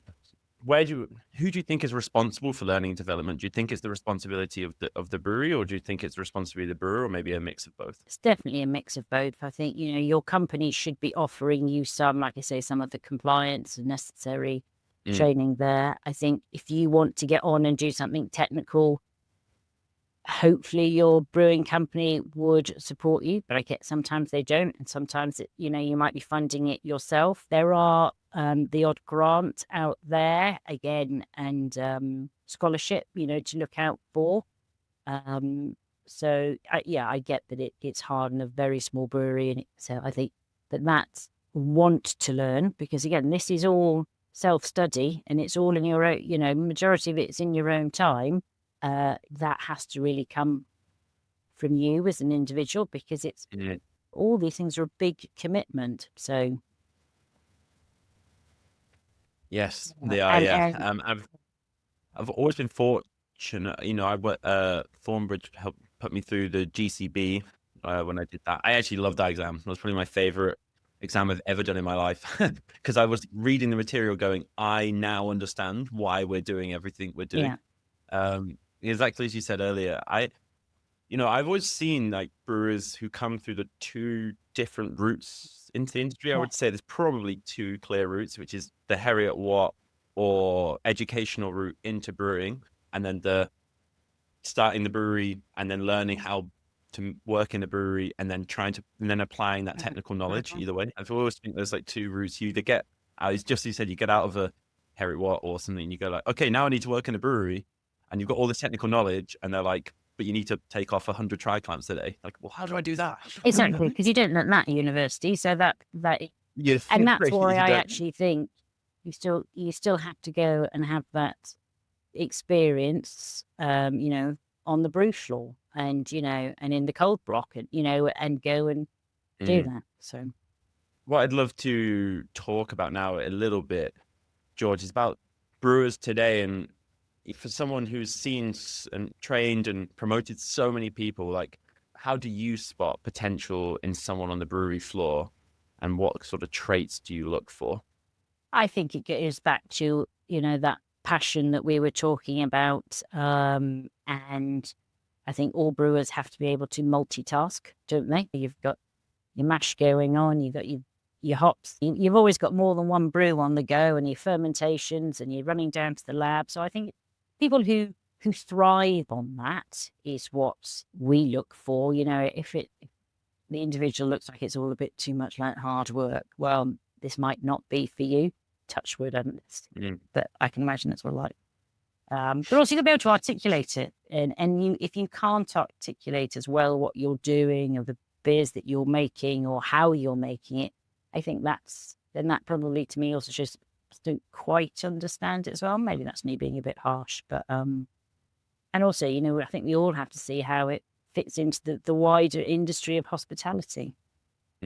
who do you think is responsible for learning and development? Do you think it's the responsibility of the brewery, or do you think it's the responsibility of the brewer, or maybe a mix of both? It's definitely a mix of both. I think, your company should be offering you some, like I say, some of the compliance and necessary training there. I think if you want to get on and do something technical, hopefully your brewing company would support you, but I get sometimes they don't, and sometimes you might be funding it yourself. There are the odd grant out there again, and scholarship, to look out for. So I get that it's hard in a very small brewery, and so I think that's want to learn, because again, this is all self-study, and it's all in your own, majority of it's in your own time. That has to really come from you as an individual, because it's all these things are a big commitment. So yes, they are. I've always been fortunate. Thornbridge helped put me through the GCB when I did that. I actually loved that exam. It was probably my favorite exam I've ever done in my life, because I was reading the material going, I now understand why we're doing everything we're doing. Exactly as you said earlier. I've always seen like brewers who come through the 2 different routes into the industry. I would say there's probably 2 clear routes, which is the Heriot Watt or educational route into brewing, and then the starting the brewery and then learning how to work in a brewery, and then applying that technical knowledge. Either way, I've always think there's like 2 routes. You either get, as just you said, you get out of a Heriot Watt or something, and you go like, okay, now I need to work in a brewery, and you've got all this technical knowledge, and they're like, but you need to take off 100 tri clamps today. Like, well, how do I do that? Exactly, because you don't learn that at university. So that and that's why I actually think you still have to go and have that experience, on the brew floor, and and in the cold block, and and go and do that. So what I'd love to talk about now a little bit, George, is about brewers today. And for someone who's seen and trained and promoted so many people, like, how do you spot potential in someone on the brewery floor, and what sort of traits do you look for? I think it goes back to that passion that we were talking about, and I think all brewers have to be able to multitask, don't they? You've got your mash going on, you've got your hops, you've always got more than one brew on the go, and your fermentations, and you're running down to the lab. So I think people who thrive on that is what we look for. If the individual looks like it's all a bit too much like hard work, well, this might not be for you. Touch wood, but I can imagine that's what But also you'll be able to articulate it. And if you can't articulate as well what you're doing or the beers that you're making or how you're making it, I think that probably to me also shows I don't quite understand it as well. Maybe that's me being a bit harsh, but and also, I think we all have to see how it fits into the wider industry of hospitality.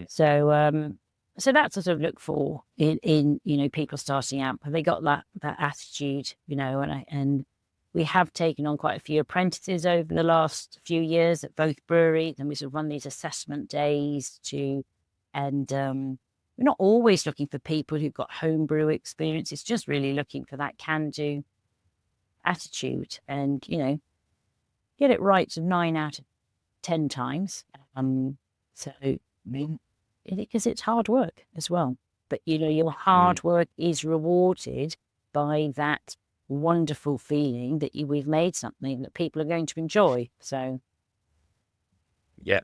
So so that's what I look for in people starting out. Have they got that attitude, and we have taken on quite a few apprentices over the last few years at both breweries, and we sort of run these assessment days and we're not always looking for people who've got homebrew experience. It's just really looking for that can-do attitude and, get it right to 9 out of 10 times. Because it's hard work as well. But, your hard work is rewarded by that wonderful feeling that we've made something that people are going to enjoy. So, yeah.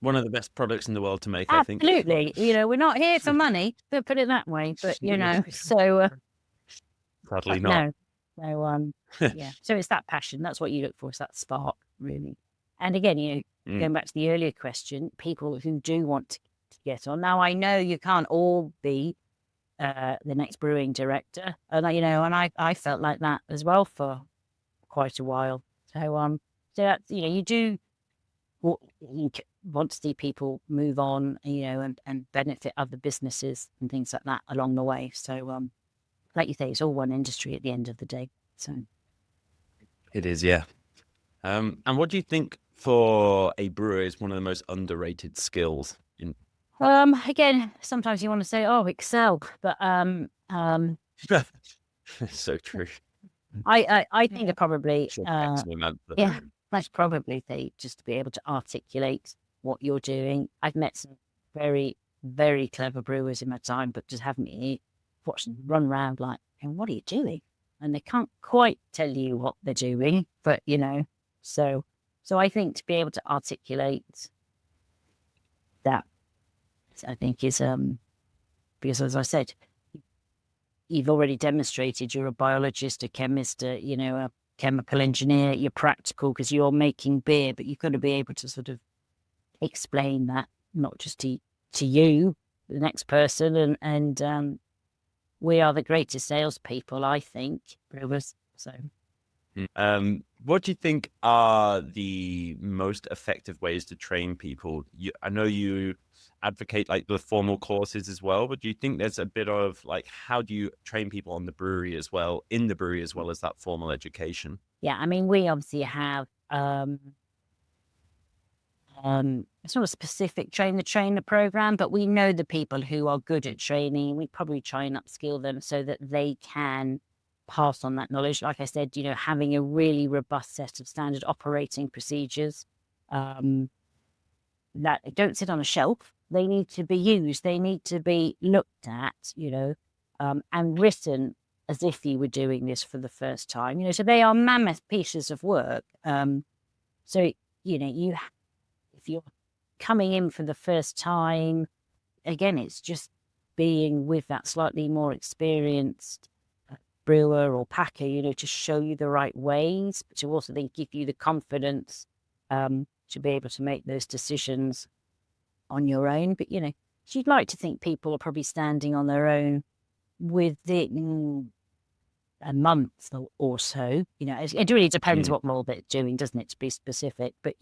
One of the best products in the world to make, I think. Absolutely. We're not here for money, to put it that way. But, so... Sadly not. No. So, So it's that passion. That's what you look for. It's that spark, really. And again, going back to the earlier question, people who do want to get on. Now, I know you can't all be the next brewing director. And, I felt like that as well for quite a while. So that's, you do... you want to see people move on, and benefit other businesses and things like that along the way. So, like you say, it's all one industry at the end of the day. So it is, yeah. And what do you think for a brewer is one of the most underrated skills? Again, sometimes you want to say, Excel, but so true. I think I probably that's probably just to be able to articulate what you're doing. I've met some very, very clever brewers in my time, but just haven't watched them run around like, and what are you doing? And they can't quite tell you what they're doing, but so I think to be able to articulate that, I think is because as I said, you've already demonstrated you're a biologist, a chemist, a chemical engineer, you're practical because you're making beer, but you've got to be able to sort of explain that not just to you, the next person, and we are the greatest salespeople, I think, brewers. So, what do you think are the most effective ways to train people? I know you advocate like the formal courses as well, but do you think there's a bit of like, how do you train people in the brewery as well as that formal education? Yeah, I mean, we obviously have it's not a specific trainer program, but we know the people who are good at training. We probably try and upskill them so that they can pass on that knowledge. Like I said, having a really robust set of standard operating procedures that don't sit on a shelf. They need to be used. They need to be looked at, and written as if you were doing this for the first time. So they are mammoth pieces of work. So, if you're coming in for the first time, again, it's just being with that slightly more experienced brewer or packer, to show you the right ways, but to also then give you the confidence to be able to make those decisions on your own. But, you'd like to think people are probably standing on their own within a month or so. It really depends what role they're doing, doesn't it, to be specific. But,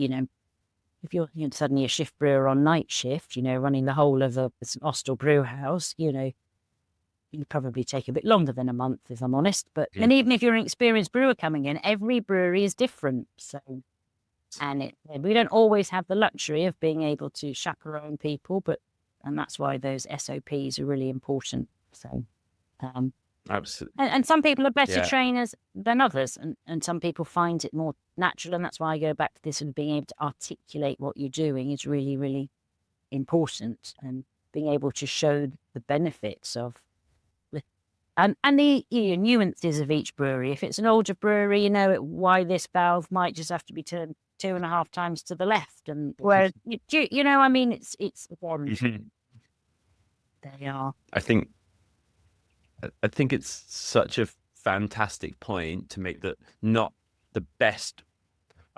if you're suddenly a shift brewer on night shift, running the whole of an Austell brew house, you probably take a bit longer than a month, if I'm honest. But and even if you're an experienced brewer coming in, every brewery is different. So, and we don't always have the luxury of being able to chaperone people, and that's why those SOPs are really important. So, absolutely. And some people are better trainers than others, and some people find it more natural, and that's why I go back to this, and being able to articulate what you're doing is really, really important, and being able to show the benefits of and the nuances of each brewery. If it's an older brewery, why this valve might just have to be turned 2.5 times to the left, and where it's they are. I think it's such a fantastic point to make, that not the best,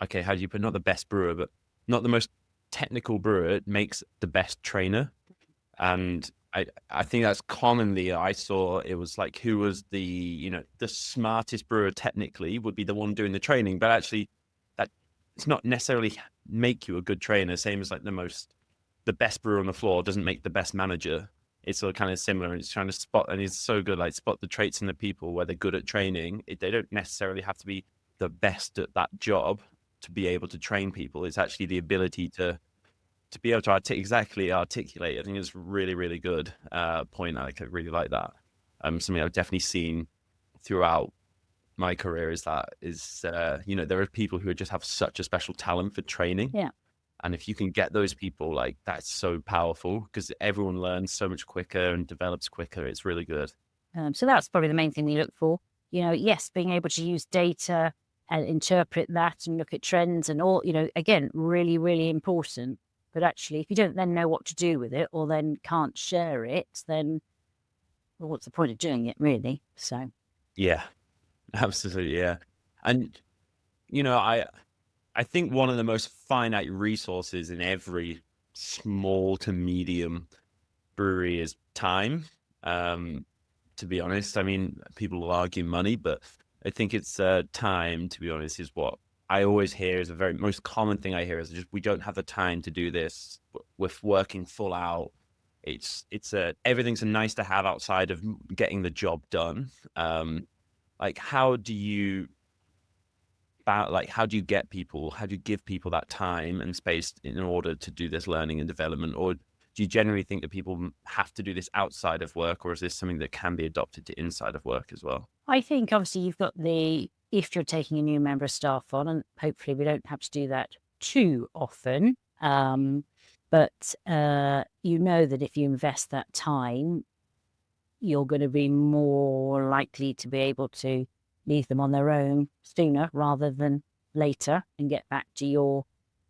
okay, how do you put, not the best brewer, but not the most technical brewer makes the best trainer. And I think that's commonly, I saw it was like, who was the smartest brewer technically would be the one doing the training, but actually that it's not necessarily make you a good trainer. Same as like the best brewer on the floor doesn't make the best manager. It's all kind of similar. It's trying to spot, and it's so good, like spot the traits in the people where they're good at training. They don't necessarily have to be the best at that job to be able to train people. It's actually the ability to be able to articulate. I think it's really, really good point. I really like that. Something I've definitely seen throughout my career is there are people who just have such a special talent for training. Yeah. And if you can get those people, like, that's so powerful, because everyone learns so much quicker and develops quicker. It's really good. So that's probably the main thing we look for. Yes, being able to use data and interpret that and look at trends and all, again, really, really important. But actually, if you don't then know what to do with it, or then can't share it, then what's the point of doing it, really? So yeah, absolutely. Yeah. And, I think one of the most finite resources in every small to medium brewery is time. To be honest, I mean, people will argue money, but I think it's time, to be honest, is what I always hear is the very most common thing I hear is just, we don't have the time to do this. We're working full out. Everything's a nice to have outside of getting the job done. How do you give people that time and space in order to do this learning and development? Or do you generally think that people have to do this outside of work, or is this something that can be adopted to inside of work as well? I think obviously you've got if you're taking a new member of staff on, and hopefully we don't have to do that too often, but that if you invest that time, you're going to be more likely to be able to leave them on their own sooner rather than later and get back to your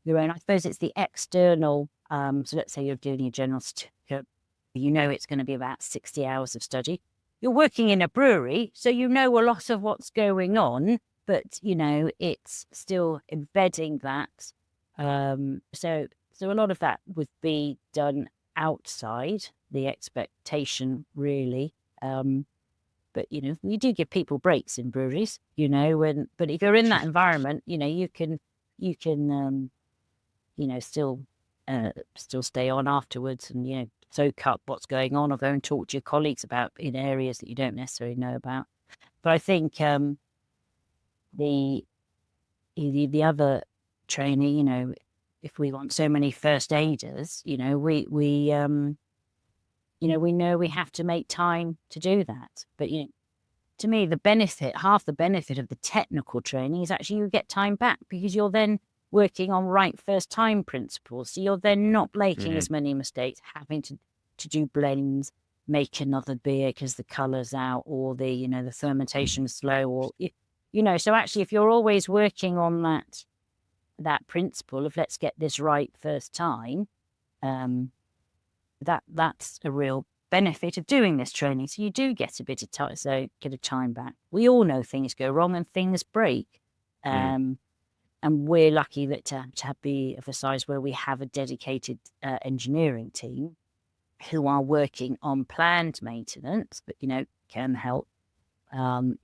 own. I suppose it's the external. So let's say you're doing your general certificate, it's going to be about 60 hours of study. You're working in a brewery, so a lot of what's going on, but it's still embedding that. So a lot of that would be done outside the expectation, really. But we do give people breaks in breweries, but if you're in that environment, you can still stay on afterwards and soak up what's going on, or go and talk to your colleagues about in areas that you don't necessarily know about. But I think the other training, if we want so many first aiders, we know we have to make time to do that. But, to me, half the benefit of the technical training is actually you get time back, because you're then working on right first time principles. So you're then not making as many mistakes, having to do blends, make another beer because the color's out, or the fermentation is slow, or, so actually if you're always working on that principle of let's get this right first time, that's a real benefit of doing this training. So you do get a bit of time, get a time back. We all know things go wrong and things break. And we're lucky that to be of a size where we have a dedicated engineering team who are working on planned maintenance, but, can help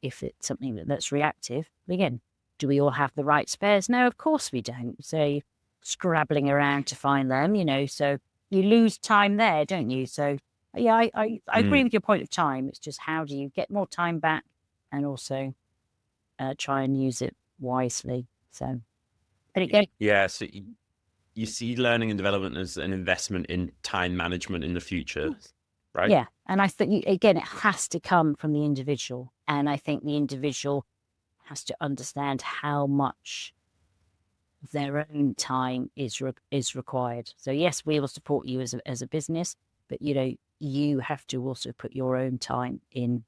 if it's something that's reactive. But again, do we all have the right spares? No, of course we don't. So scrabbling around to find them, so you lose time there, don't you? So yeah, I agree with your point of time. It's just, how do you get more time back and also try and use it wisely? So, but again, yeah. So you see learning and development as an investment in time management in the future, right? Yeah, and I think again, it has to come from the individual, and I think the individual has to understand how much of their own time is required. So yes, we will support you as a business, but you have to also put your own time in.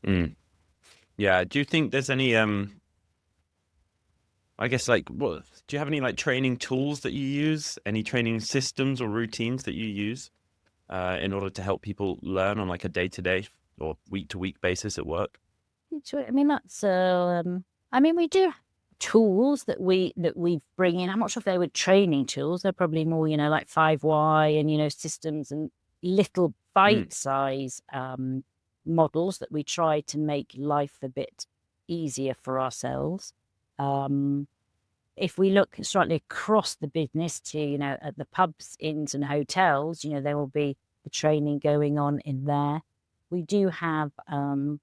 So. Yeah. Do you think there's any I guess do you have any training tools that you use? Any training systems or routines that you use in order to help people learn on a day-to-day or week-to-week basis at work? I mean, that's, we do tools that we bring in. I'm not sure if they were training tools. They're probably more, like 5Y and, systems and little bite-size models that we try to make life a bit easier for ourselves. If we look slightly across the business to, at the pubs, inns and hotels, there will be the training going on in there. We do have an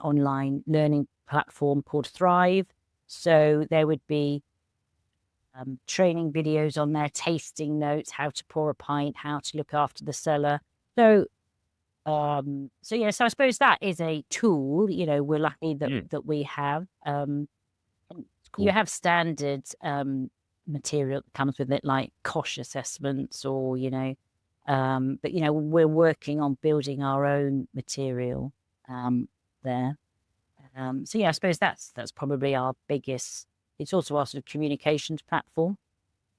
online learning platform called Thrive. So there would be training videos on there, tasting notes, how to pour a pint, how to look after the cellar. So I suppose that is a tool, we're lucky that we have. Cool. You have standard material that comes with it, like COSH assessments or, but, we're working on building our own material there. I suppose that's probably our biggest. It's also our sort of communications platform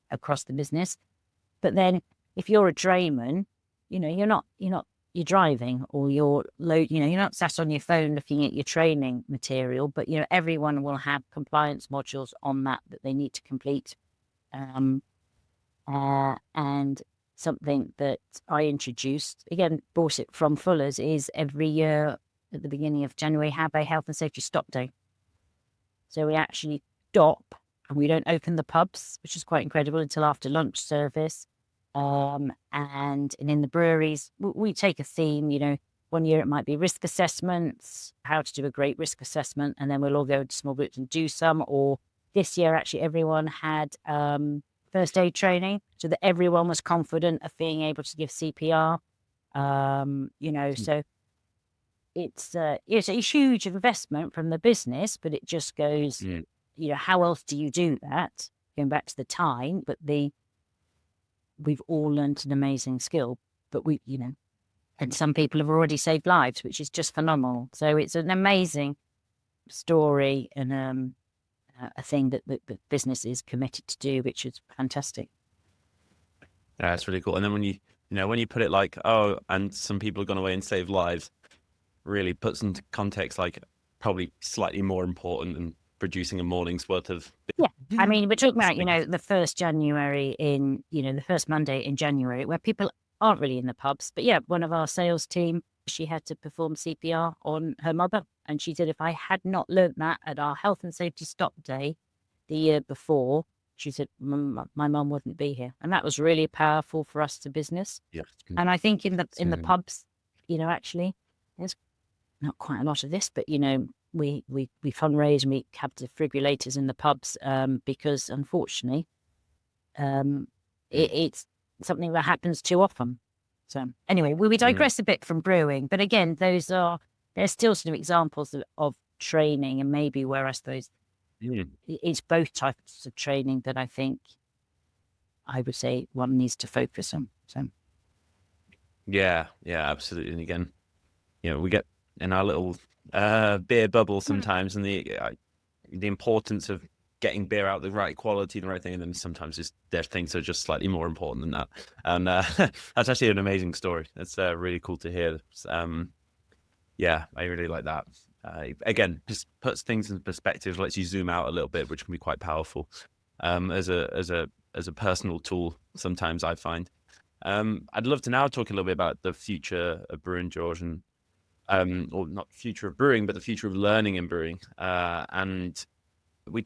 across the business. But then if you're a drayman, you're driving or you're not sat on your phone looking at your training material, but everyone will have compliance modules on that they need to complete. And something that I introduced, again, bought it from Fuller's, is every year at the beginning of January have a health and safety stop day. So we actually stop and we don't open the pubs, which is quite incredible, until after lunch service. And in the breweries, we take a theme, 1 year it might be risk assessments, how to do a great risk assessment, and then we'll all go into small groups and do some. Or this year, actually, everyone had first aid training so that everyone was confident of being able to give CPR. So it's a huge investment from the business, but it just goes, how else do you do that? Going back to the time, but we've all learned an amazing skill, but and some people have already saved lives, which is just phenomenal. So it's an amazing story and a thing that the business is committed to do, which is fantastic. Yeah, that's really cool. And then when you put it like, oh, and some people have gone away and saved lives, really puts into context, like probably slightly more important than producing a morning's worth of. Yeah. I mean, we're talking about, the first January the first Monday in January, where people aren't really in the pubs. But yeah, one of our sales team, she had to perform CPR on her mother. And she said, if I had not learnt that at our health and safety stop day the year before, she said, my mum wouldn't be here. And that was really powerful for us to business. Yeah. And I think in the pubs, actually, there's not quite a lot of this, but, we fundraise and we have defibrillators in the pubs because, unfortunately, it's something that happens too often. So anyway, we digress a bit from brewing, but again, there's still some examples of training, and maybe where I suppose it's both types of training that I think I would say one needs to focus on. So yeah, absolutely. And again, we get in our little beer bubble sometimes, and the importance of getting beer out the right quality, the right thing, and then sometimes there's things that are just slightly more important than that. And that's actually an amazing story. That's really cool to hear. Yeah, I really like that. Again, just puts things in perspective, lets you zoom out a little bit, which can be quite powerful as a personal tool. Sometimes I find. I'd love to now talk a little bit about the future of brewing, George, and or not future of brewing, but the future of learning in brewing. And we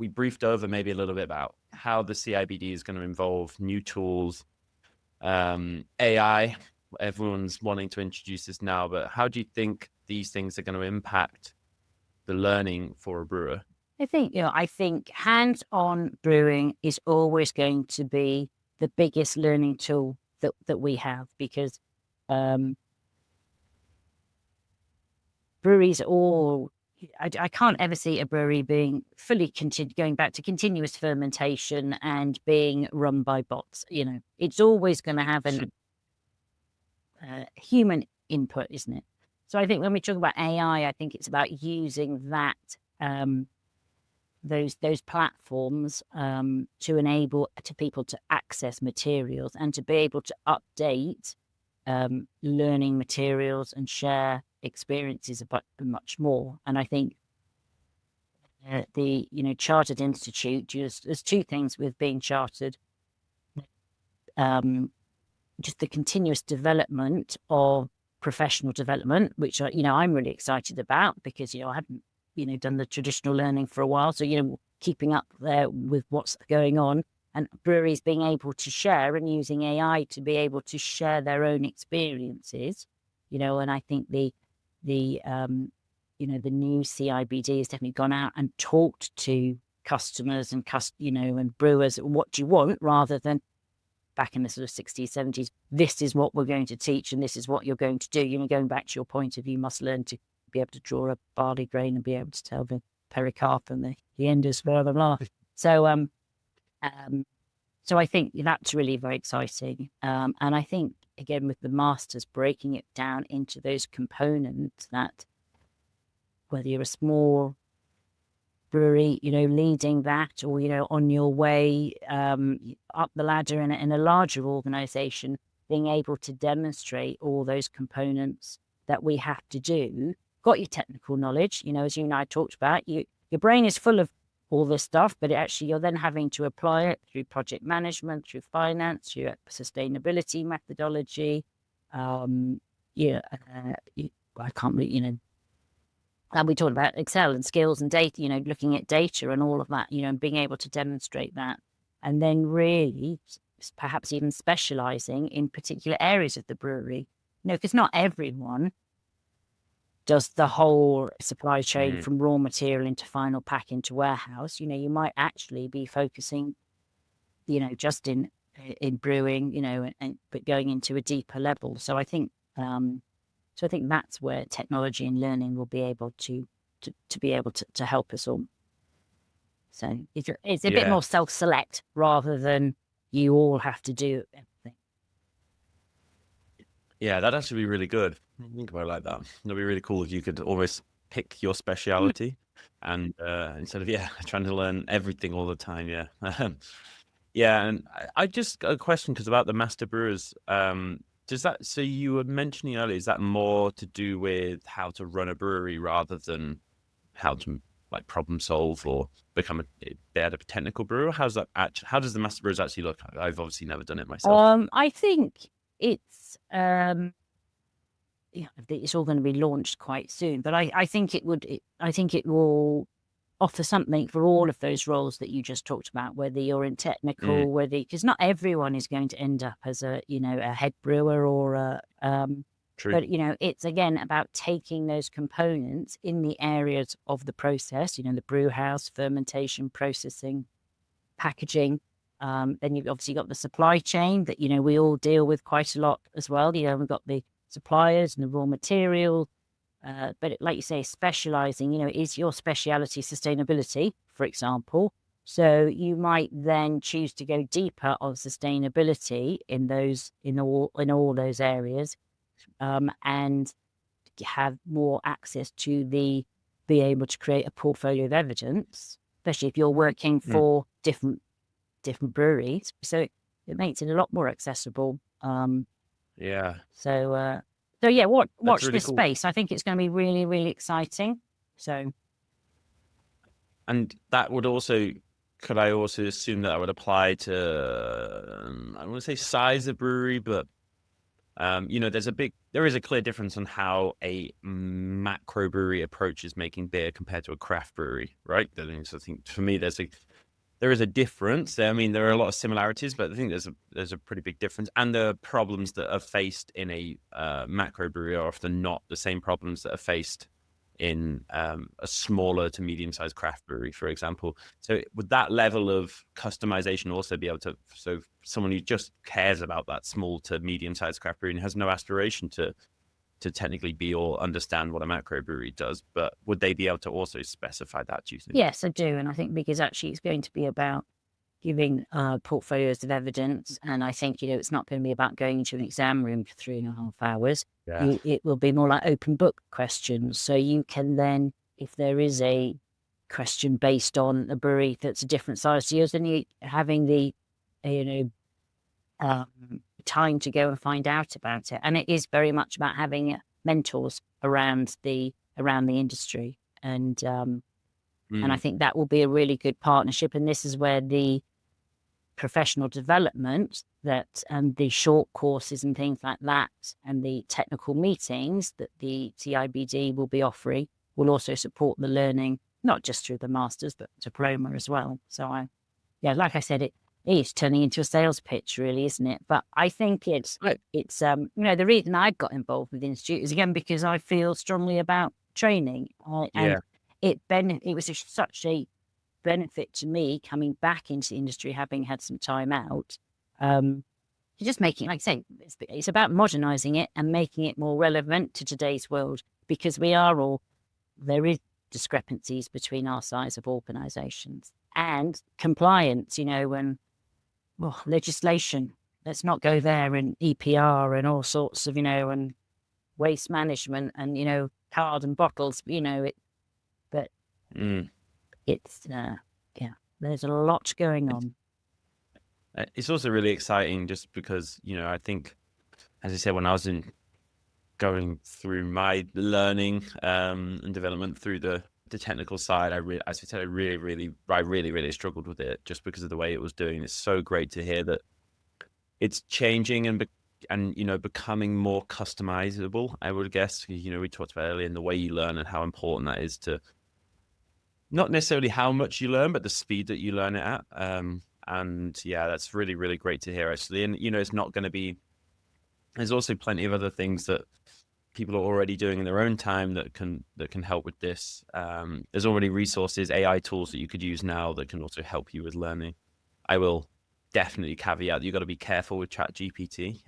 briefed over maybe a little bit about how the CIBD is going to involve new tools, AI. Everyone's wanting to introduce this now, but how do you think these things are going to impact the learning for a brewer? I think hands-on brewing is always going to be the biggest learning tool that we have, because breweries I can't ever see a brewery being fully going back to continuous fermentation and being run by bots. It's always going to have an human input, isn't it? So I think when we talk about AI, I think it's about using that those platforms to enable people to access materials and to be able to update learning materials and share experiences about much more. And I think the Chartered Institute, there's two things with being chartered. Just the continuous development of professional development, which I'm really excited about, because I haven't done the traditional learning for a while, so keeping up there with what's going on, and breweries being able to share and using AI to be able to share their own experiences, and I think the new CIBD has definitely gone out and talked to customers and and brewers, what do you want, rather than back in the sort of 60s, 70s, this is what we're going to teach and this is what you're going to do. Going back to your point of, you must learn to be able to draw a barley grain and be able to tell the pericarp and the enders, blah, blah, blah. So I think that's really very exciting. And I think, again, with the masters, breaking it down into those components, that whether you're a small brewery, leading that, or, on your way up the ladder in a larger organization, being able to demonstrate all those components that we have to do. Got your technical knowledge, as you and I talked about, your brain is full of all this stuff, but you're then having to apply it through project management, through finance, through sustainability methodology. I can't really, and we talked about Excel and skills and data, looking at data and all of that, and being able to demonstrate that. And then really perhaps even specializing in particular areas of the brewery, because not everyone does the whole supply chain from raw material into final pack into warehouse. You might actually be focusing, just in brewing, but going into a deeper level. So I think, that's where technology and learning will be able to be able to help us all. So it's a bit more self-select rather than you all have to do everything. Yeah, that'd actually be really good. Think about it like that. It'd be really cool if you could always pick your speciality and instead of trying to learn everything all the time. Yeah. Yeah, and I just got a question, because about the master brewers, so you were mentioning earlier, is that more to do with how to run a brewery rather than how to problem solve or become a better technical brewer? How does the master brewers actually look? I've obviously never done it myself. I think it's it's all going to be launched quite soon, but I think it will offer something for all of those roles that you just talked about, whether you're in technical, because not everyone is going to end up as a head brewer or True. but it's again about taking those components in the areas of the process, the brew house, fermentation, processing, packaging. Then you've obviously got the supply chain that we all deal with quite a lot as well. We've got the suppliers and the raw material. But like you say, specializing, is your speciality sustainability, for example? So you might then choose to go deeper on sustainability in all those areas, and have more access to be able to create a portfolio of evidence, especially if you're working for different breweries. So it makes it a lot more accessible. Yeah. So yeah, watch really this cool. space. I think it's going to be really, really exciting. So, and that would also, could I also assume that would apply to, I don't want to say size of brewery, but there is a clear difference on how a macro brewery approaches making beer compared to a craft brewery, right? So I think for me, there is a difference. I mean, there are a lot of similarities, but I think there's a pretty big difference. And the problems that are faced in a macro brewery are often not the same problems that are faced in a smaller to medium-sized craft brewery, for example. So would that level of customization also be able to, so someone who just cares about that small to medium-sized craft brewery and has no aspiration to technically be or understand what a macro brewery does, but would they be able to also specify that, do you think? yes, I do. And I think because actually it's going to be about giving portfolios of evidence. And I think, it's not going to be about going into an exam room for 3.5 hours. Yeah. It will be more like open book questions. So you can then, if there is a question based on a brewery that's a different size to yours, then you having the, time to go and find out about it. And it is very much about having mentors around the industry. And I think that will be a really good partnership. And this is where the professional development that and the short courses and things like that and the technical meetings that the CIBD will be offering will also support the learning, not just through the masters, but diploma as well. So like I said, it is turning into a sales pitch, really, isn't it? But I think it's the reason I got involved with the Institute is again because I feel strongly about training, and it was such a benefit to me coming back into the industry, having had some time out. Just making, like I say, it's about modernizing it and making it more relevant to today's world, because there is discrepancies between our size of organizations and compliance, and legislation. Let's not go there, and EPR and all sorts of, and waste management and, card and bottles, it's, there's a lot going on. It's also really exciting just because, I think, as I said, when I was going through my learning and development through the technical side, as I said, I really struggled with it just because of the way it was doing. It's so great to hear that it's changing and becoming more customizable, I would guess. We talked about earlier in the way you learn and how important that is to not necessarily how much you learn, but the speed that you learn it at. That's really, really great to hear, actually. And, it's not going to be, there's also plenty of other things that people are already doing in their own time that can help with this. There's already resources, AI tools that you could use now that can also help you with learning. I will definitely caveat, you've got to be careful with ChatGPT.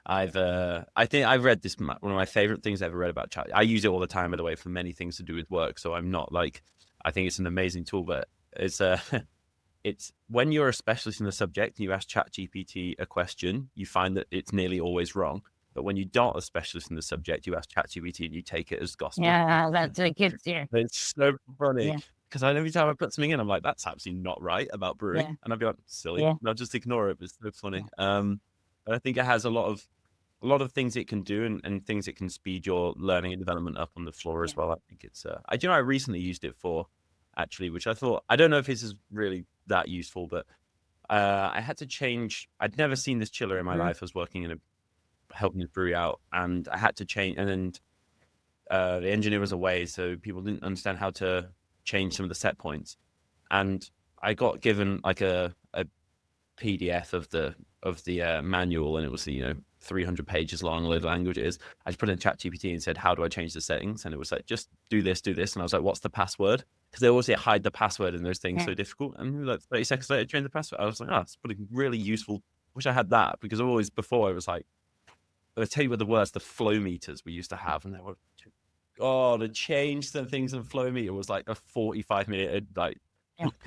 I think I've read this, one of my favorite things I ever read about Chat. I use it all the time, by the way, for many things to do with work. So I'm not I think it's an amazing tool, but it's when you're a specialist in the subject and you ask ChatGPT a question, you find that it's nearly always wrong. But when you're not a specialist in the subject, you ask ChatGPT and you take it as gospel. Yeah, that's a good. Yeah, it's so funny because every time I put something in, I'm like, that's absolutely not right about brewing, and I'll be like, silly, and I'll just ignore it. But it's so funny. But I think it has a lot of things it can do and things it can speed your learning and development up on the floor as well. I think it's. I recently used it for, actually, which I thought, I don't know if this is really that useful, but I had to change. I'd never seen this chiller in my life. I was working helping the brewery out, and I had to change, and then the engineer was away, so people didn't understand how to change some of the set points, and I got given like a PDF of the manual, and it was 300 pages long, load of languages. I just put in ChatGPT and said, how do I change the settings? And it was like, just do this, and I was like, what's the password? Because they always hide the password in those things, so difficult. And like 30 seconds later, change the password. I was like, it's pretty really useful. Wish I had that, because always before I was like, I'll tell you what the worst, the flow meters we used to have, and they were, to change the things in flow meter was like a 45-minute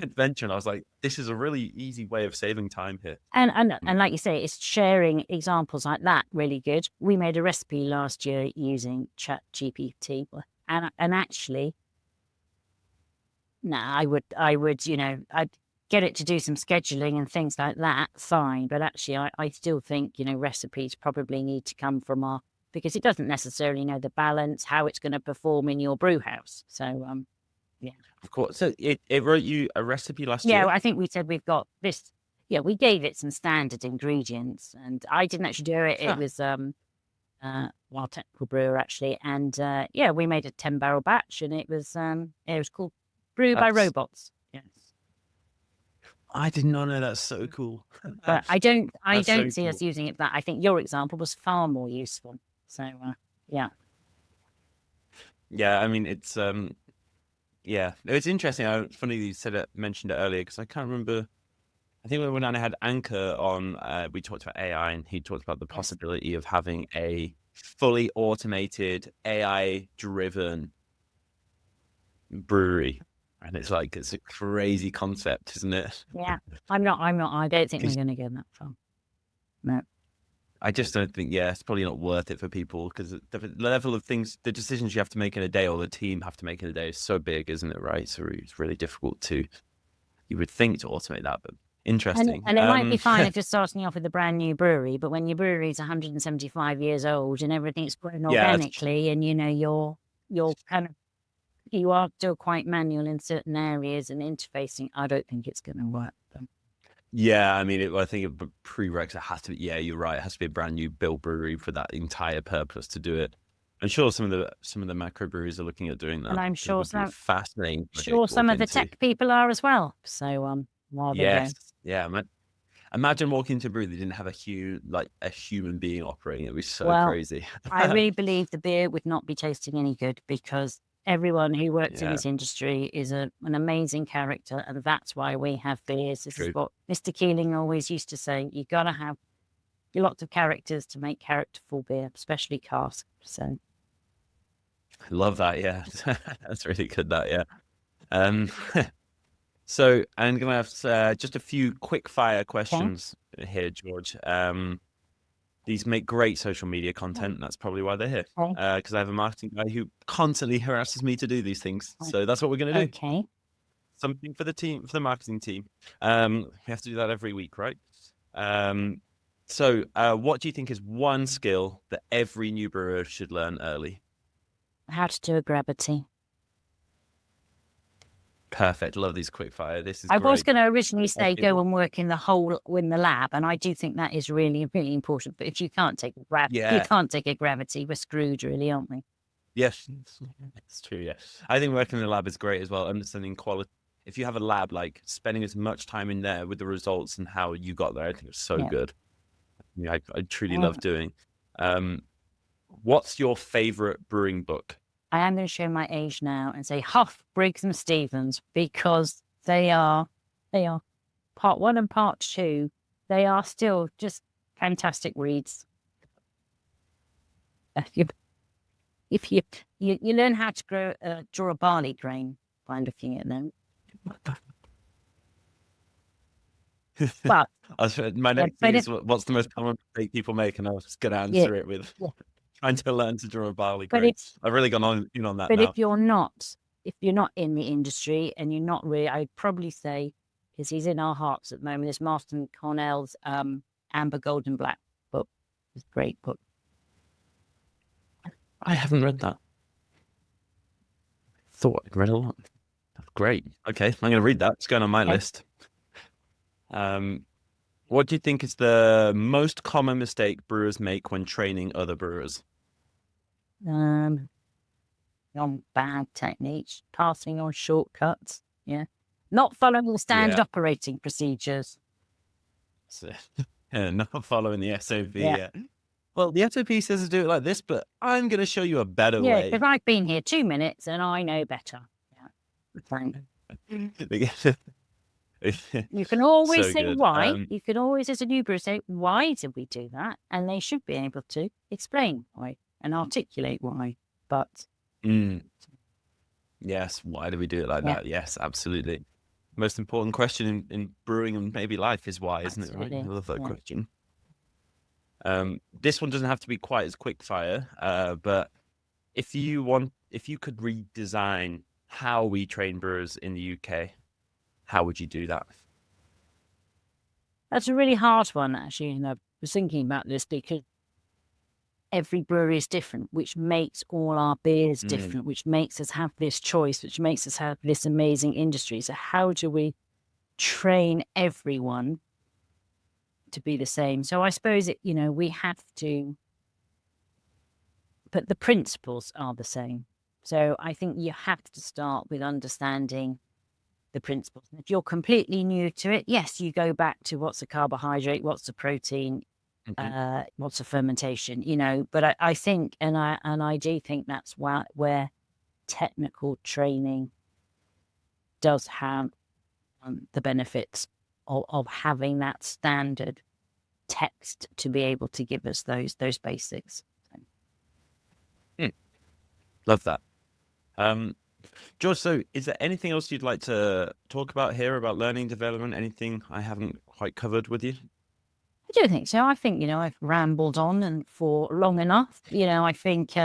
adventure. And I was like, this is a really easy way of saving time here. And like you say, it's sharing examples like that really good. We made a recipe last year using ChatGPT, and actually, I would I'd get it to do some scheduling and things like that, fine. But actually, I still think, recipes probably need to come from because it doesn't necessarily know the balance, how it's going to perform in your brew house. So, Of course. So it wrote you a recipe last year? Yeah, I think we said we've got this. Yeah, we gave it some standard ingredients, and I didn't actually do it. It was Wild Technical Brewer, actually. And we made a 10-barrel batch, and it was called Brew by Robots. Yes. I did not know. That's so cool. But I don't see us using it. That I think your example was far more useful. So yeah. Yeah, I mean, it's it's interesting. Funny you mentioned it earlier, because I can't remember. I think when I had Anchor on, we talked about AI, and he talked about the possibility of having a fully automated, AI-driven brewery. And it's a crazy concept, isn't it? Yeah, I'm not. I don't think we're going to go that far. No. I just don't think, it's probably not worth it for people, because the level of things, the decisions you have to make in a day, or the team have to make in a day, is so big, isn't it? Right. So it's really difficult you would think, to automate that, but Interesting. And it might be fine if you're starting off with a brand new brewery, but when your brewery is 175 years old and everything's grown organically, and you're kind of, you are still quite manual in certain areas and interfacing, I don't think it's going to work. Yeah, I mean, I think a prerequisite has to be, yeah, you're right. It has to be a brand new built brewery for that entire purpose to do it. I'm sure some of the microbreweries are looking at doing that. And I'm sure fascinating. Some of the tech people are as well. So while they go. Yeah. Imagine walking into a brewery that didn't have a human being operating. It'd be so crazy. I really believe the beer would not be tasting any good because everyone who works in this industry is an amazing character, and that's why we have beers. This is what Mr. Keeling always used to say: you got to have lots of characters to make characterful beer, especially cask. So, I love that. Yeah, that's really good. That So I'm gonna have just a few quick fire questions here, George. These make great social media content. And that's probably why they're here. Because I have a marketing guy who constantly harasses me to do these things. So that's what we're going to do. Okay. Something for the team, for the marketing team. We have to do that every week, right? So what do you think is one skill that every new brewer should learn early? How to do a gravity. Perfect. Love these quick fire. This is I great. was going to originally say go and work in the lab, and I do think that is really, really important. But if you can't take a gravity, we're screwed, really, aren't we? Yes, it's true. Yeah, I think working in the lab is great as well. Understanding quality. If you have a lab, like spending as much time in there with the results and how you got there, I think it's so good. Yeah, I truly love doing. What's your favorite brewing book? I am going to show my age now and say Huff, Briggs and Stevens, because they are part 1 and part 2. They are still just fantastic reads. If you learn how to draw a barley grain by looking at them. But my next thing is what's the most common mistake people make, and I was just going to answer it with trying to learn to draw a barley grain. I've really gone on that. But now. if you're not in the industry and you're not really, I'd probably say, because he's in our hearts at the moment, is Marston Cornell's Amber Golden Black book. It's a great book. I haven't read that. Thought I'd read a lot. That's great. Okay, I'm going to read that. It's going on my list. What do you think is the most common mistake brewers make when training other brewers? On bad techniques, passing on shortcuts. Yeah, not following the standard operating procedures. Not following the SOP. Yeah. Well, the SOP says to do it like this, but I'm going to show you a better way. Yeah, because I've been here 2 minutes and I know better. Yeah, fine. You can always say why. You can always, as a new brewer, say, why did we do that? And they should be able to explain why and articulate why. But yes, why do we do it like that? Yes, absolutely. Most important question in brewing and maybe life is why, isn't it? Right? I love that question. This one doesn't have to be quite as quick fire, but if you could redesign how we train brewers in the UK, how would you do that? That's a really hard one, actually. And I was thinking about this because every brewery is different, which makes all our beers different, which makes us have this choice, which makes us have this amazing industry. So how do we train everyone to be the same? So I suppose we have to, but the principles are the same. So I think you have to start with understanding the principles. And if you're completely new to it, yes, you go back to what's a carbohydrate, what's a protein, what's a fermentation, but I think, and I do think that's where technical training does have the benefits of having that standard text to be able to give us those basics. Love that. George, so is there anything else you'd like to talk about here about learning development? Anything I haven't quite covered with you? I don't think so. I think, I've rambled on and for long enough. I think,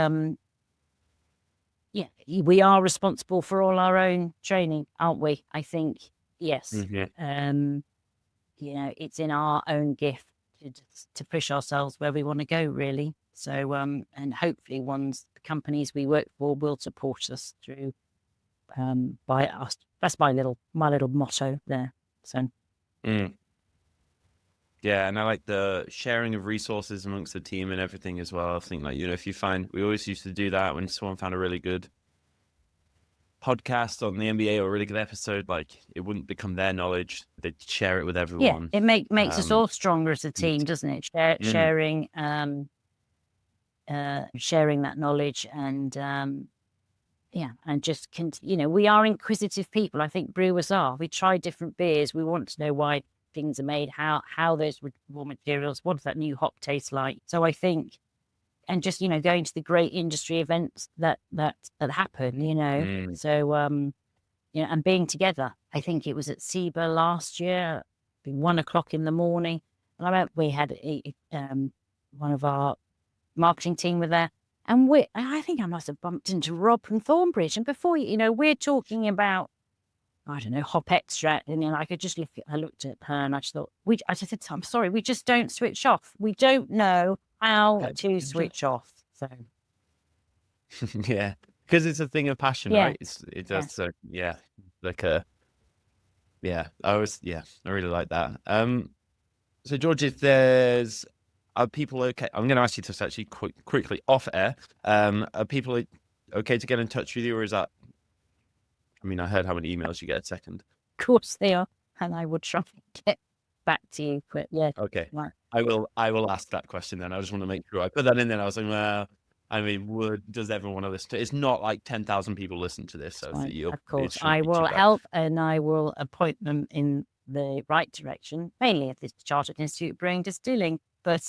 we are responsible for all our own training, aren't we? I think, yes. it's in our own gift to push ourselves where we want to go, really. So, and hopefully the companies we work for will support us through, by us. That's my little motto there. So. Yeah, and I like the sharing of resources amongst the team and everything as well. I think, like, if you find, we always used to do that when someone found a really good podcast on the NBA or a really good episode, like, it wouldn't become their knowledge. They'd share it with everyone. Yeah, it makes us all stronger as a team, doesn't it? Sharing that knowledge and and just we are inquisitive people. I think brewers are. We try different beers. We want to know why things are made, how those raw materials, what does that new hop taste like? So I think, and just going to the great industry events that happen, so and being together. I think it was at SIBA last year, 1 o'clock in the morning, and I remember we had one of our marketing team were there, and I think I must have bumped into Rob from Thornbridge, and before we're talking about, I don't know, hop extract, and I could just I looked at her and I just thought, I just said, I'm sorry, we just don't switch off. We don't know how to switch off. So yeah, because it's a thing of passion, right? It does. So like I really like that. So George, if there's are people okay? I'm going to ask you this actually quickly off air. Are people okay to get in touch with you, or is that? I mean, I heard how many emails you get a second. Of course they are, and I will try to get back to you. But okay, right. I will ask that question then. I just want to make sure I put that in there. I was like, well, I mean, does everyone want to listen to it? It's not like 10,000 people listen to this, so of course I will help, and I will appoint them in the right direction, mainly at this Chartered Institute of Brewing Distilling. But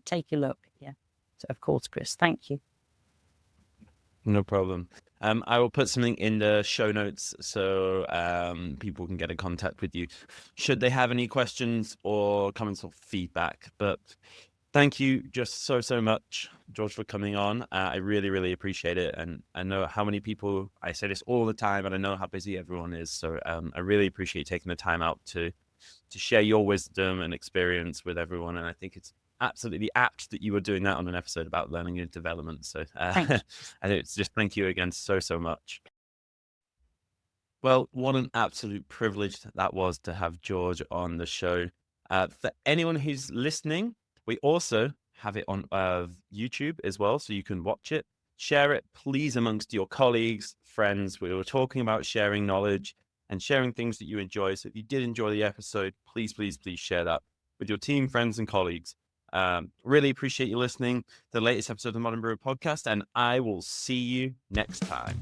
take a look. Yeah. So of course, Chris, thank you. No problem. I will put something in the show notes so people can get in contact with you should they have any questions or comments or feedback. But thank you just so much, George, for coming on. I really, really appreciate it. And I know how many people, I say this all the time, and I know how busy everyone is. So I really appreciate taking the time out to share your wisdom and experience with everyone. And I think it's absolutely apt that you were doing that on an episode about learning and development. So and it's just thank you again so much. Well, what an absolute privilege that was to have George on the show. For anyone who's listening, we also have it on YouTube as well, so you can watch it. Share it, please, amongst your colleagues, friends. We were talking about sharing knowledge and sharing things that you enjoy. So if you did enjoy the episode, please share that with your team, friends, and colleagues. Really appreciate you listening to the latest episode of the Modern Brewer Podcast, and I will see you next time.